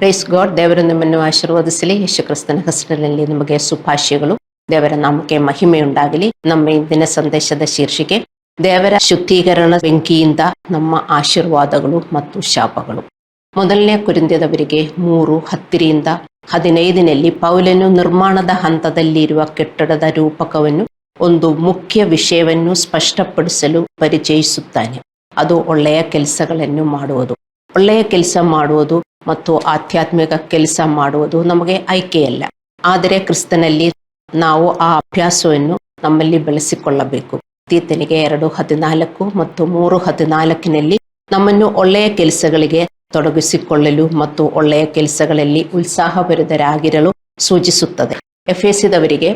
Praise God. ದೇವರು ನಿಮ್ಮನ್ನು ಆಶೀರ್ವದಿಸಲಿ. ಯೇಸು ಕ್ರಿಸ್ತನ ಹೆಸರಿನಲ್ಲಿ ನಿಮಗೆ ಶುಭಾಶಯಗಳು. ದೇವರ ನಾಮಕ್ಕೆ ಮಹಿಮೆಯುಂಟಾಗಲಿ. ನಮ್ಮ ಇಂದಿನ ಸಂದೇಶದ ಶೀರ್ಷಿಕೆ ದೇವರ ಶುದ್ಧೀಕರಣ ಬೆಂಕಿಯಿಂದ ನಮ್ಮ ಆಶೀರ್ವಾದಗಳು ಮತ್ತು ಶಾಪಗಳು. ಮೊದಲನೇ ಕೊರಿಂಥದವರಿಗೆ 3:10-15 ಪೌಲನು ನಿರ್ಮಾಣದ ಹಂತದಲ್ಲಿರುವ ಕಟ್ಟಡದ ರೂಪಕವನ್ನು ಒಂದು ಮುಖ್ಯ ವಿಷಯವನ್ನು ಸ್ಪಷ್ಟಪಡಿಸಲು ಪರಿಚಯಿಸುತ್ತಾನೆ. ಅದು ಒಳ್ಳೆಯ ಕೆಲಸಗಳನ್ನು ಮಾಡುವುದು. ಒಳ್ಳೆಯ ಕೆಲಸ ಮಾಡುವುದು ಮತ್ತು ಆಧ್ಯಾತ್ಮಿಕ ಕೆಲಸ ಮಾಡುವುದು ನಮಗೆ ಆಯ್ಕೆಯಲ್ಲ, ಆದರೆ ಕ್ರಿಸ್ತನಲ್ಲಿ ನಾವು ಆ ಅಭ್ಯಾಸವನ್ನು ನಮ್ಮಲ್ಲಿ ಬೆಳೆಸಿಕೊಳ್ಳಬೇಕು. ತೀತನಿಗೆ 2:14 ಮತ್ತು 3:14 ನಮ್ಮನ್ನು ಒಳ್ಳೆಯ ಕೆಲಸಗಳಿಗೆ ತೊಡಗಿಸಿಕೊಳ್ಳಲು ಮತ್ತು ಒಳ್ಳೆಯ ಕೆಲಸಗಳಲ್ಲಿ ಉತ್ಸಾಹಭರಿತರಾಗಿರಲು ಸೂಚಿಸುತ್ತದೆ. ಎಫೆಸದವರಿಗೆ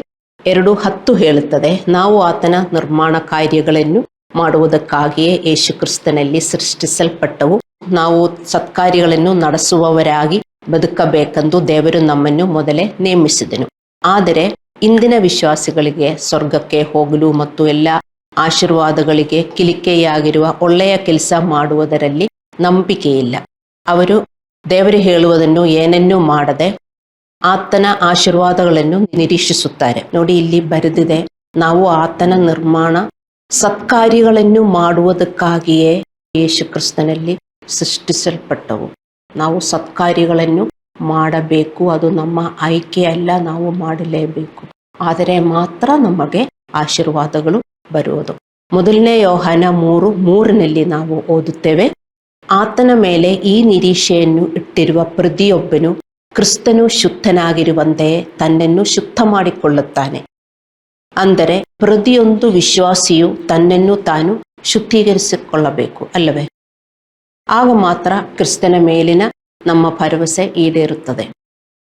2:10 ಹೇಳುತ್ತದೆ, ನಾವು ಆತನ ನಿರ್ಮಾಣ ಕಾರ್ಯಗಳನ್ನು ಮಾಡುವುದಕ್ಕಾಗಿಯೇ ಯೇಸು ಕ್ರಿಸ್ತನಲ್ಲಿ ಸೃಷ್ಟಿಸಲ್ಪಟ್ಟವು, ನಾವು ಸತ್ಕಾರ್ಯಗಳನ್ನು ನಡೆಸುವವರಾಗಿ ಬದುಕಬೇಕೆಂದು ದೇವರು ನಮ್ಮನ್ನು ಮೊದಲೇ ನೇಮಿಸಿದನು. ಆದರೆ ಇಂದಿನ ವಿಶ್ವಾಸಿಗಳಿಗೆ ಸ್ವರ್ಗಕ್ಕೆ ಹೋಗಲು ಮತ್ತು ಎಲ್ಲ ಆಶೀರ್ವಾದಗಳಿಗೆ ಕಿಲಿಕೆಯಾಗಿರುವ ಒಳ್ಳೆಯ ಕೆಲಸ ಮಾಡುವುದರಲ್ಲಿ ನಂಬಿಕೆಯಿಲ್ಲ. ಅವರು ದೇವರು ಹೇಳುವುದನ್ನು ಏನನ್ನೂ ಮಾಡದೆ ಆತನ ಆಶೀರ್ವಾದಗಳನ್ನು ನಿರೀಕ್ಷಿಸುತ್ತಾರೆ. ನೋಡಿ, ಇಲ್ಲಿ ಬರೆದಿದೆ, ನಾವು ಆತನ ನಿರ್ಮಾಣ ಸತ್ಕಾರ್ಯಗಳನ್ನು ಮಾಡುವುದಕ್ಕಾಗಿಯೇ ಯೇಸು ಕ್ರಿಸ್ತನಲ್ಲಿ ಸೃಷ್ಟಿಸಲ್ಪಟ್ಟವು. ನಾವು ಸತ್ಕಾರ್ಯಗಳನ್ನು ಮಾಡಬೇಕು, ಅದು ನಮ್ಮ ಆಯ್ಕೆ ಅಲ್ಲ, ನಾವು ಮಾಡಲೇಬೇಕು. ಆದರೆ ಮಾತ್ರ ನಮಗೆ ಆಶೀರ್ವಾದಗಳು ಬರುವುದು. ಮೊದಲನೇ ಯೋಹಾನ 3:3 ನಾವು ಓದುತ್ತೇವೆ, ಆತನ ಮೇಲೆ ಈ ನಿರೀಕ್ಷೆಯನ್ನು ಇಟ್ಟಿರುವ ಪ್ರತಿಯೊಬ್ಬನು ಕ್ರಿಸ್ತನು ಶುದ್ಧನಾಗಿರುವಂತೆಯೇ ತನ್ನನ್ನು ಶುದ್ಧ ಮಾಡಿಕೊಳ್ಳುತ್ತಾನೆ. ಅಂದರೆ ಪ್ರತಿಯೊಂದು ವಿಶ್ವಾಸಿಯು ತನ್ನನ್ನು ತಾನು ಶುದ್ಧೀಕರಿಸಿಕೊಳ್ಳಬೇಕು ಅಲ್ಲವೇ? ಆಗ ಮಾತ್ರ ಕ್ರಿಸ್ತನ ಮೇಲಿನ ನಮ್ಮ ಭರವಸೆ ಈಡೇರುತ್ತದೆ,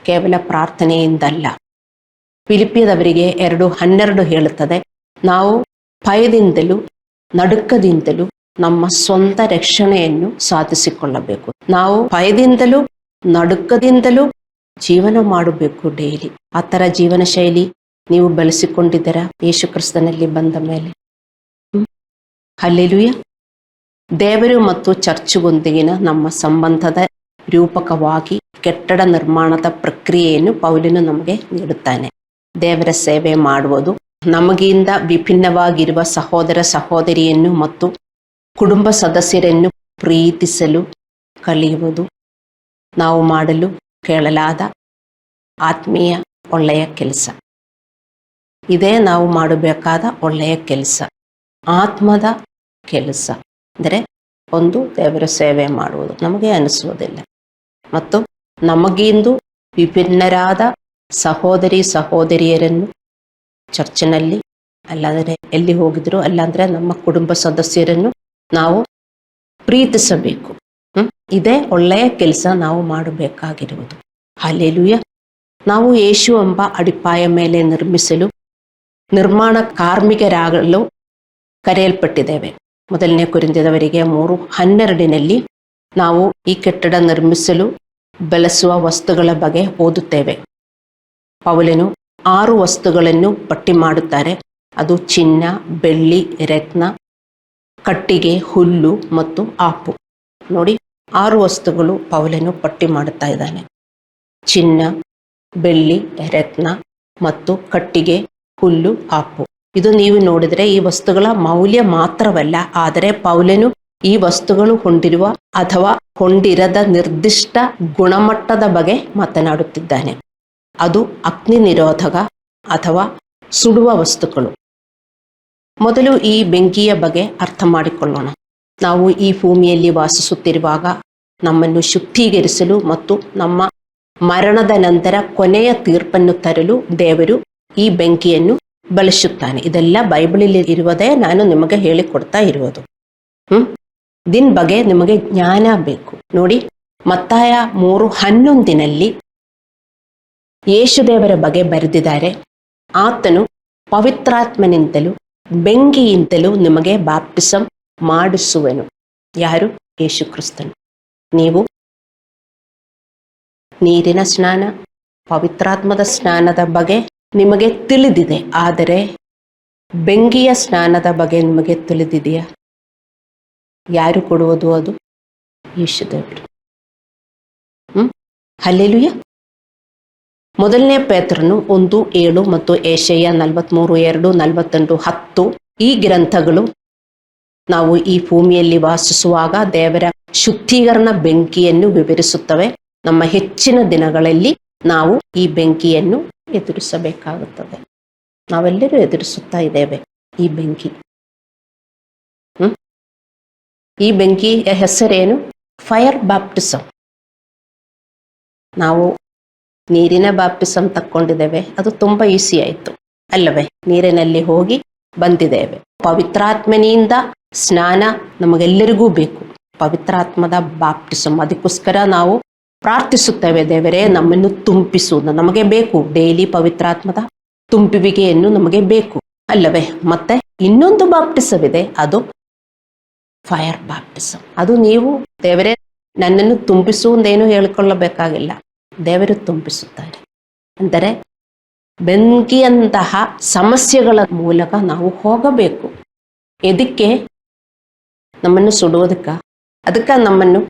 ಕೇವಲ ಪ್ರಾರ್ಥನೆಯಿಂದಲ್ಲ. ಫಿಲಿಪ್ಪಿಯದವರಿಗೆ 2:12 ಹೇಳುತ್ತದೆ, ನಾವು ಭಯದಿಂದಲೂ ನಡುಕದಿಂದಲೂ ನಮ್ಮ ಸ್ವಂತ ರಕ್ಷಣೆಯನ್ನು ಸಾಧಿಸಿಕೊಳ್ಳಬೇಕು. ನಾವು ಭಯದಿಂದಲೂ ನಡುಕದಿಂದಲೂ ಜೀವನ ಮಾಡಬೇಕು ಡೈಲಿ. ಆ ಥರ ಜೀವನ ಶೈಲಿ ನೀವು ಬೆಳೆಸಿಕೊಂಡಿದ್ದೀರಾ ಯೇಸು ಕ್ರಿಸ್ತನಲ್ಲಿ ಬಂದ ಮೇಲೆ? ಹಲ್ಲೆಲೂಯ. ದೇವರು ಮತ್ತು ಚರ್ಚ್ಗೊಂದಿಗಿನ ನಮ್ಮ ಸಂಬಂಧದ ರೂಪಕವಾಗಿ ಕಟ್ಟಡ ನಿರ್ಮಾಣದ ಪ್ರಕ್ರಿಯೆಯನ್ನು ಪೌಲನು ನಮಗೆ ನೀಡುತ್ತಾನೆ. ದೇವರ ಸೇವೆ ಮಾಡುವುದು, ನಮಗಿಂದ ವಿಭಿನ್ನವಾಗಿರುವ ಸಹೋದರ ಸಹೋದರಿಯನ್ನು ಮತ್ತು ಕುಟುಂಬ ಸದಸ್ಯರನ್ನು ಪ್ರೀತಿಸಲು ಕಲಿಯುವುದು, ನಾವು ಮಾಡಲು ಕೇಳಲಾದ ಆತ್ಮೀಯ ಒಳ್ಳೆಯ ಕೆಲಸ. ಇದೇ ನಾವು ಮಾಡಬೇಕಾದ ಒಳ್ಳೆಯ ಕೆಲಸ, ಆತ್ಮದ ಕೆಲಸ. ಅಂದರೆ ಒಂದು ದೇವರ ಸೇವೆ ಮಾಡುವುದು ನಮಗೆ ಅನಿಸುವುದಿಲ್ಲ, ಮತ್ತು ನಮಗಿಂದು ವಿಭಿನ್ನರಾದ ಸಹೋದರಿ ಸಹೋದರಿಯರನ್ನು ಚರ್ಚಿನಲ್ಲಿ, ಅಲ್ಲಾಂದರೆ ಎಲ್ಲಿ ಹೋಗಿದ್ರು, ಅಲ್ಲಾಂದರೆ ನಮ್ಮ ಕುಟುಂಬ ಸದಸ್ಯರನ್ನು ನಾವು ಪ್ರೀತಿಸಬೇಕು. ಇದೇ ಒಳ್ಳೆಯ ಕೆಲಸ ನಾವು ಮಾಡಬೇಕಾಗಿರುವುದು. ಹಲ್ಲೆಲೂಯ. ನಾವು ಯೇಸು ಎಂಬ ಅಡಿಪಾಯ ಮೇಲೆ ನಿರ್ಮಿಸಲು ನಿರ್ಮಾಣ ಕಾರ್ಮಿಕರಾಗಲು ಕರೆಯಲ್ಪಟ್ಟಿದ್ದೇವೆ. ಮೊದಲನೇ ಕೊರಿಂಥದವರಿಗೆ 3:12 ನಾವು ಈ ಕಟ್ಟಡ ನಿರ್ಮಿಸಲು ಬಳಸುವ ವಸ್ತುಗಳ ಬಗ್ಗೆ ಓದುತ್ತೇವೆ. ಪೌಲನು 6 ವಸ್ತುಗಳನ್ನು ಪಟ್ಟಿ ಮಾಡುತ್ತಾರೆ. ಅದು ಚಿನ್ನ, ಬೆಳ್ಳಿ, ರತ್ನ, ಕಟ್ಟಿಗೆ, ಹುಲ್ಲು ಮತ್ತು ಆಪು. ನೋಡಿ, 6 ವಸ್ತುಗಳು ಪೌಲನು ಪಟ್ಟಿ ಮಾಡುತ್ತಾ ಇದ್ದಾನೆ. ಚಿನ್ನ, ಬೆಳ್ಳಿ, ರತ್ನ ಮತ್ತು ಕಟ್ಟಿಗೆ, ಹುಲ್ಲು, ಆಪು. ಇದು ನೀವು ನೋಡಿದರೆ ಈ ವಸ್ತುಗಳ ಮೌಲ್ಯ ಮಾತ್ರವಲ್ಲ, ಆದರೆ ಪೌಲನು ಈ ವಸ್ತುಗಳು ಹೊಂದಿರುವ ಅಥವಾ ಹೊಂದಿರದ ನಿರ್ದಿಷ್ಟ ಗುಣಮಟ್ಟದ ಬಗ್ಗೆ ಮಾತನಾಡುತ್ತಿದ್ದಾನೆ. ಅದು ಅಗ್ನಿ ನಿರೋಧಕ ಅಥವಾ ಸುಡುವ ವಸ್ತುಗಳು. ಮೊದಲು ಈ ಬೆಂಕಿಯ ಬಗ್ಗೆ ಅರ್ಥ ಮಾಡಿಕೊಳ್ಳೋಣ. ನಾವು ಈ ಭೂಮಿಯಲ್ಲಿ ವಾಸಿಸುತ್ತಿರುವಾಗ ನಮ್ಮನ್ನು ಶುದ್ಧೀಕರಿಸಲು ಮತ್ತು ನಮ್ಮ ಮರಣದ ನಂತರ ಕೊನೆಯ ತೀರ್ಪನ್ನು ತರಲು ದೇವರು ಈ ಬೆಂಕಿಯನ್ನು ಬಳಸುತ್ತಾನೆ. ಇದೆಲ್ಲ ಬೈಬಲಲ್ಲಿ ಇರುವುದೇ ನಾನು ನಿಮಗೆ ಹೇಳಿಕೊಡ್ತಾ ಇರುವುದು. ದಿನ ಬಗ್ಗೆ ನಿಮಗೆ ಜ್ಞಾನ ಬೇಕು. ನೋಡಿ, ಮತ್ತಾಯ 3:11 ಯೇಸುದೇವರ ಬಗ್ಗೆ ಬರೆದಿದ್ದಾರೆ, ಆತನು ಪವಿತ್ರಾತ್ಮನಿಂದಲೂ ಬೆಂಕಿಯಿಂದಲೂ ನಿಮಗೆ ಬಾಪ್ಟಿಸಮ್ ಮಾಡಿಸುವನು. ಯಾರು? ಯೇಸು ಕ್ರಿಸ್ತನು. ನೀವು ನೀರಿನ ಸ್ನಾನ, ಪವಿತ್ರಾತ್ಮದ ಸ್ನಾನದ ಬಗ್ಗೆ ನಿಮಗೆ ತಿಳಿದಿದೆ, ಆದರೆ ಬೆಂಕಿಯ ಸ್ನಾನದ ಬಗ್ಗೆ ನಿಮಗೆ ತಿಳಿದಿದೆಯಾ? ಯಾರು ಕೊಡುವುದು? ಅದು ಯೇಸುದೇವರು. ಹಲ್ಲೆಲೂಯ. ಮೊದಲನೇ ಪೇತ್ರನು 1:7 ಮತ್ತು ಯೆಶಾಯ 43:2, 48, 10 ಈ ಗ್ರಂಥಗಳು ನಾವು ಈ ಭೂಮಿಯಲ್ಲಿ ವಾಸಿಸುವಾಗ ದೇವರ ಶುದ್ಧೀಕರಣ ಬೆಂಕಿಯನ್ನು ವಿವರಿಸುತ್ತವೆ. ನಮ್ಮ ಹೆಚ್ಚಿನ ದಿನಗಳಲ್ಲಿ ನಾವು ಈ ಬೆಂಕಿಯನ್ನು ಎದುರಿಸಬೇಕಾಗುತ್ತದೆ. ನಾವೆಲ್ಲರೂ ಎದುರಿಸುತ್ತಾ ಇದ್ದೇವೆ ಈ ಬೆಂಕಿ. ಈ ಬೆಂಕಿಯ ಹೆಸರೇನು? Fire baptism. ನಾವು ನೀರಿನ ಬ್ಯಾಪ್ಟಿಸಮ್ ತಕ್ಕೊಂಡಿದ್ದೇವೆ, ಅದು ತುಂಬಾ ಈಸಿ ಆಯಿತು ಅಲ್ಲವೇ? ನೀರಿನಲ್ಲಿ ಹೋಗಿ ಬಂದಿದ್ದೇವೆ. ಪವಿತ್ರಾತ್ಮನಿಂದ ಸ್ನಾನ ನಮಗೆಲ್ಲರಿಗೂ ಬೇಕು, ಪವಿತ್ರಾತ್ಮದ ಬ್ಯಾಪ್ಟಿಸಮ್. ಅದಕ್ಕೋಸ್ಕರ ನಾವು ಪ್ರಾರ್ಥಿಸುತ್ತೇವೆ, ದೇವರೇ ನಮ್ಮನ್ನು ತುಂಬಿಸುವುದು ನಮಗೆ ಬೇಕು. ಡೈಲಿ ಪವಿತ್ರಾತ್ಮದ ತುಂಬುವಿಕೆಯನ್ನು ನಮಗೆ ಬೇಕು ಅಲ್ಲವೇ? ಮತ್ತೆ ಇನ್ನೊಂದು ಬ್ಯಾಪ್ಟಿಸಮ್ ಇದೆ, ಅದು ಫೈರ್ ಬ್ಯಾಪ್ಟಿಸಮ್. ಅದು ನೀವು ದೇವರೇ ನನ್ನನ್ನು ತುಂಬಿಸುವುದೇನು ಹೇಳಿಕೊಳ್ಳಬೇಕಾಗಿಲ್ಲ, ದೇವರು ತುಂಬಿಸುತ್ತಾರೆ. ಅಂದರೆ ಬೆಂಕಿಯಂತಹ ಸಮಸ್ಯೆಗಳ ಮೂಲಕ ನಾವು ಹೋಗಬೇಕು. ಇದಕ್ಕೆ ನಮ್ಮನ್ನು ಸುಡುವುದಕ್ಕ, ಅದಕ್ಕೆ ನಮ್ಮನ್ನು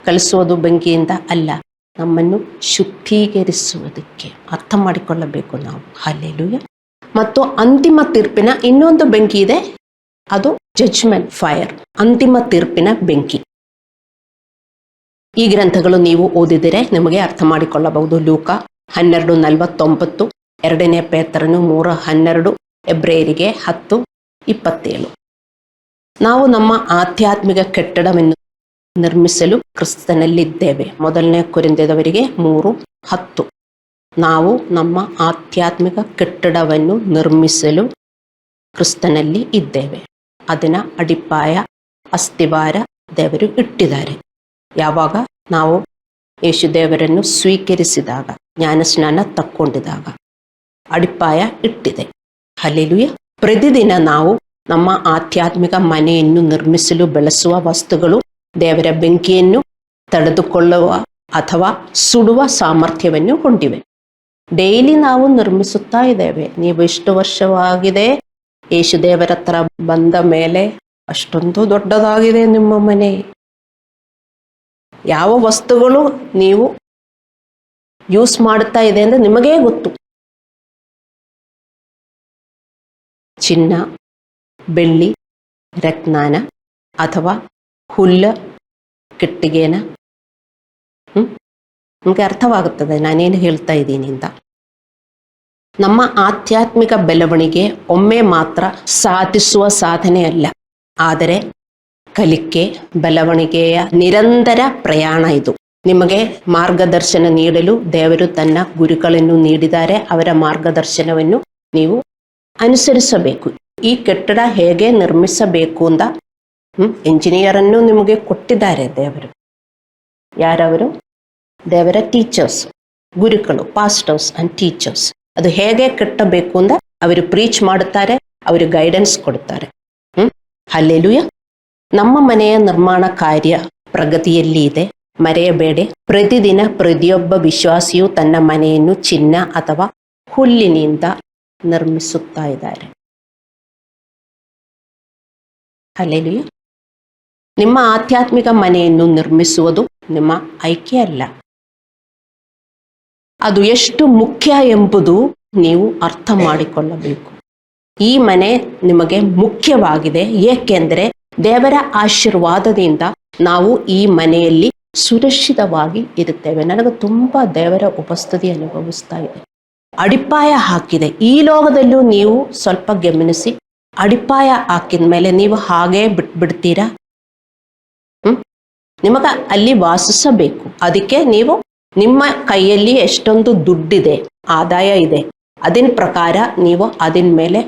ಕಲಿಸುವುದು ಬೆಂಕಿಯಿಂದ ಅಲ್ಲ, ನಮ್ಮನ್ನು ಶುದ್ಧೀಕರಿಸುವುದಕ್ಕೆ. ಅರ್ಥ ಮಾಡಿಕೊಳ್ಳಬೇಕು ನಾವು. ಹಲ್ಲೆಲೂಯ. ಮತ್ತು ಅಂತಿಮ ತೀರ್ಪಿನ ಇನ್ನೊಂದು ಬೆಂಕಿ ಇದೆ, ಅದು ಜಡ್ಜ್ಮೆಂಟ್ ಫೈರ್, ಅಂತಿಮ ತೀರ್ಪಿನ ಬೆಂಕಿ. ಈ ಗ್ರಂಥಗಳು ನೀವು ಓದಿದರೆ ನಿಮಗೆ ಅರ್ಥ ಮಾಡಿಕೊಳ್ಳಬಹುದು. ಲೂಕ 12:49, 2ನೇ ಪೇತ್ರನು 3:12, ಎಬ್ರಿಯರಿಗೆ 10:27. ನಾವು ನಮ್ಮ ಆಧ್ಯಾತ್ಮಿಕ ಕಟ್ಟಡವನ್ನು ನಿರ್ಮಿಸಲು ಕ್ರಿಸ್ತನಲ್ಲಿದ್ದೇವೆ. 1ನೇ ಕೊರಿಂಥದವರಿಗೆ 3:10. ನಾವು ನಮ್ಮ ಆಧ್ಯಾತ್ಮಿಕ ಕಟ್ಟಡವನ್ನು ನಿರ್ಮಿಸಲು ಕ್ರಿಸ್ತನಲ್ಲಿ ಇದ್ದೇವೆ. ಅದನ್ನ ಅಡಿಪಾಯ, ಅಸ್ತಿವಾರ ದೇವರು ಇಟ್ಟಿದ್ದಾರೆ. ಯಾವಾಗ ನಾವು ಯೇಸು ದೇವರನ್ನು ಸ್ವೀಕರಿಸಿದಾಗ, ಜ್ಞಾನಸ್ನಾನ ತಕ್ಕೊಂಡಿದಾಗ ಅಡಿಪಾಯ ಇಟ್ಟಿದೆ. ಹಲ್ಲೆಲೂಯ. ಪ್ರತಿದಿನ ನಾವು ನಮ್ಮ ಆಧ್ಯಾತ್ಮಿಕ ಮನೆಯನ್ನು ನಿರ್ಮಿಸಲು ಬಳಸುವ ವಸ್ತುಗಳು ದೇವರ ಬೆಂಕಿಯನ್ನು ತಡೆದುಕೊಳ್ಳುವ ಅಥವಾ ಸುಡುವ ಸಾಮರ್ಥ್ಯವನ್ನು ಹೊಂದಿವೆ. ಡೈಲಿ ನಾವು ನಿರ್ಮಿಸುತ್ತಾ ಇದ್ದೇವೆ. ನೀವು ಇಷ್ಟು ವರ್ಷವಾಗಿದೆ ಯೇಸು ದೇವರ ಹತ್ರ ಬಂದ ಮೇಲೆ, ಅಷ್ಟೊಂದು ದೊಡ್ಡದಾಗಿದೆ ನಿಮ್ಮ ಮನೆ. ಯಾವ ವಸ್ತುಗಳು ನೀವು ಯೂಸ್ ಮಾಡುತ್ತಾ ಇದೆ ಅಂದ್ರೆ ನಿಮಗೇ ಗೊತ್ತು. ಚಿನ್ನ, ಬೆಳ್ಳಿ, ರತ್ನಾನ ಅಥವಾ ಹುಲ್ಲ, ಕಟ್ಟಿಗೆನ. ನಿಮಗೆ ಅರ್ಥವಾಗುತ್ತದೆ ನಾನೇನು ಹೇಳ್ತಾ ಇದ್ದೀನಿ ಅಂತ. ನಮ್ಮ ಆಧ್ಯಾತ್ಮಿಕ ಬೆಳವಣಿಗೆ ಒಮ್ಮೆ ಮಾತ್ರ ಸಾಧಿಸುವ ಸಾಧನೆ ಅಲ್ಲ, ಆದರೆ ಕಲಿಕೆ, ಬೆಳವಣಿಗೆಯ ನಿರಂತರ ಪ್ರಯಾಣ ಇದು. ನಿಮಗೆ ಮಾರ್ಗದರ್ಶನ ನೀಡಲು ದೇವರು ತನ್ನ ಗುರುಗಳನ್ನು ನೀಡಿದ್ದಾರೆ. ಅವರ ಮಾರ್ಗದರ್ಶನವನ್ನು ನೀವು ಅನುಸರಿಸಬೇಕು. ಈ ಕಟ್ಟಡ ಹೇಗೆ ನಿರ್ಮಿಸಬೇಕು ಅಂತ ಇಂಜಿನಿಯರನ್ನು ನಿಮಗೆ ಕೊಟ್ಟಿದ್ದಾರೆ ದೇವರು. ಯಾರವರು? ದೇವರ ಟೀಚರ್ಸ್, ಗುರುಗಳು, ಪಾಸ್ಟರ್ಸ್ ಅಂಡ್ ಟೀಚರ್ಸ್. ಅದು ಹೇಗೆ ಕಟ್ಟಬೇಕು ಅಂತ ಅವರು ಪ್ರೀಚ್ ಮಾಡುತ್ತಾರೆ, ಅವರು ಗೈಡೆನ್ಸ್ ಕೊಡುತ್ತಾರೆ. ಹಲ್ಲೆಲೂಯ. ನಮ್ಮ ಮನೆಯ ನಿರ್ಮಾಣ ಕಾರ್ಯ ಪ್ರಗತಿಯಲ್ಲಿ ಇದೆ, ಮರೆಯಬೇಡಿ. ಪ್ರತಿದಿನ ಪ್ರತಿಯೊಬ್ಬ ವಿಶ್ವಾಸಿಯು ತನ್ನ ಮನೆಯನ್ನು ಚಿನ್ನ ಅಥವಾ ಹುಲ್ಲಿನಿಂದ ನಿರ್ಮಿಸುತ್ತಾ ಇದ್ದಾರೆ. ಹಲ್ಲೆಲೂಯ. ನಿಮ್ಮ ಆಧ್ಯಾತ್ಮಿಕ ಮನೆಯನ್ನು ನಿರ್ಮಿಸುವುದು ನಿಮ್ಮ ಆಯ್ಕೆ ಅಲ್ಲ. ಅದು ಎಷ್ಟು ಮುಖ್ಯ ಎಂಬುದು ನೀವು ಅರ್ಥ ಮಾಡಿಕೊಳ್ಳಬೇಕು. ಈ ಮನೆ ನಿಮಗೆ ಮುಖ್ಯವಾಗಿದೆ, ಏಕೆಂದರೆ ದೇವರ ಆಶೀರ್ವಾದದಿಂದ ನಾವು ಈ ಮನೆಯಲ್ಲಿ ಸುರಕ್ಷಿತವಾಗಿ ಇರುತ್ತೇವೆ. ನನಗೆ ತುಂಬಾ ದೇವರ ಉಪಸ್ಥಿತಿ ಅನುಭವಿಸ್ತಾ ಇದೆ. ಅಡಿಪಾಯ ಹಾಕಿದೆ. ಈ ಲೋಕದಲ್ಲೂ ನೀವು ಸ್ವಲ್ಪ ಗಮನಿಸಿ, ಅಡಿಪಾಯ ಹಾಕಿದ ಮೇಲೆ ನೀವು ಹಾಗೇ ಬಿಟ್ಬಿಡ್ತೀರಾ? ನಿಮಗ ಅಲ್ಲಿ ವಾಸಿಸಬೇಕು. ಅದಕ್ಕೆ ನೀವು ನಿಮ್ಮ ಕೈಯಲ್ಲಿ ಎಷ್ಟೊಂದು ದುಡ್ಡಿದೆ, ಆದಾಯ ಇದೆ, ಅದರ ಪ್ರಕಾರ ನೀವು ಅದರ ಮೇಲೆ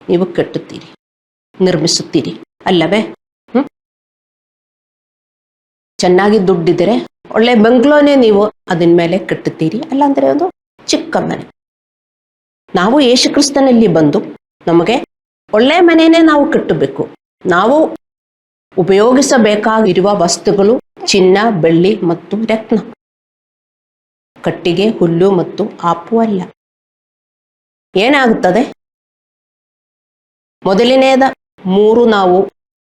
ನೀವು ಕಟ್ಟುತ್ತೀರಿ, ನಿರ್ಮಿಸುತ್ತೀರಿ ಅಲ್ಲವೇ? ಚೆನ್ನಾಗಿ ದುಡ್ಡಿದ್ರೆ ಒಳ್ಳೆ ಬಂಗ್ಲೋನೇ ನೀವು ಅದರ ಮೇಲೆ ಕಟ್ಟುತ್ತೀರಿ, ಅಲ್ಲಾಂದ್ರೆ ಒಂದು ಚಿಕ್ಕ ಮನೆ. ನಾವು ಯೇಸು ಕ್ರಿಸ್ತನಲ್ಲಿ ಬಂದು ನಮಗೆ ಒಳ್ಳೆ ಮನೆಯೇ ನಾವು ಕಟ್ಟಬೇಕು. ನಾವು ಉಪಯೋಗಿಸಬೇಕಾಗಿರುವ ವಸ್ತುಗಳು ಚಿನ್ನ, ಬೆಳ್ಳಿ ಮತ್ತು ರತ್ನ, ಕಟ್ಟಿಗೆ, ಹುಲ್ಲು ಮತ್ತು ಆಪು ಅಲ್ಲ. ಏನಾಗುತ್ತದೆ? ಮೊದಲನೇದ 3 ನಾವು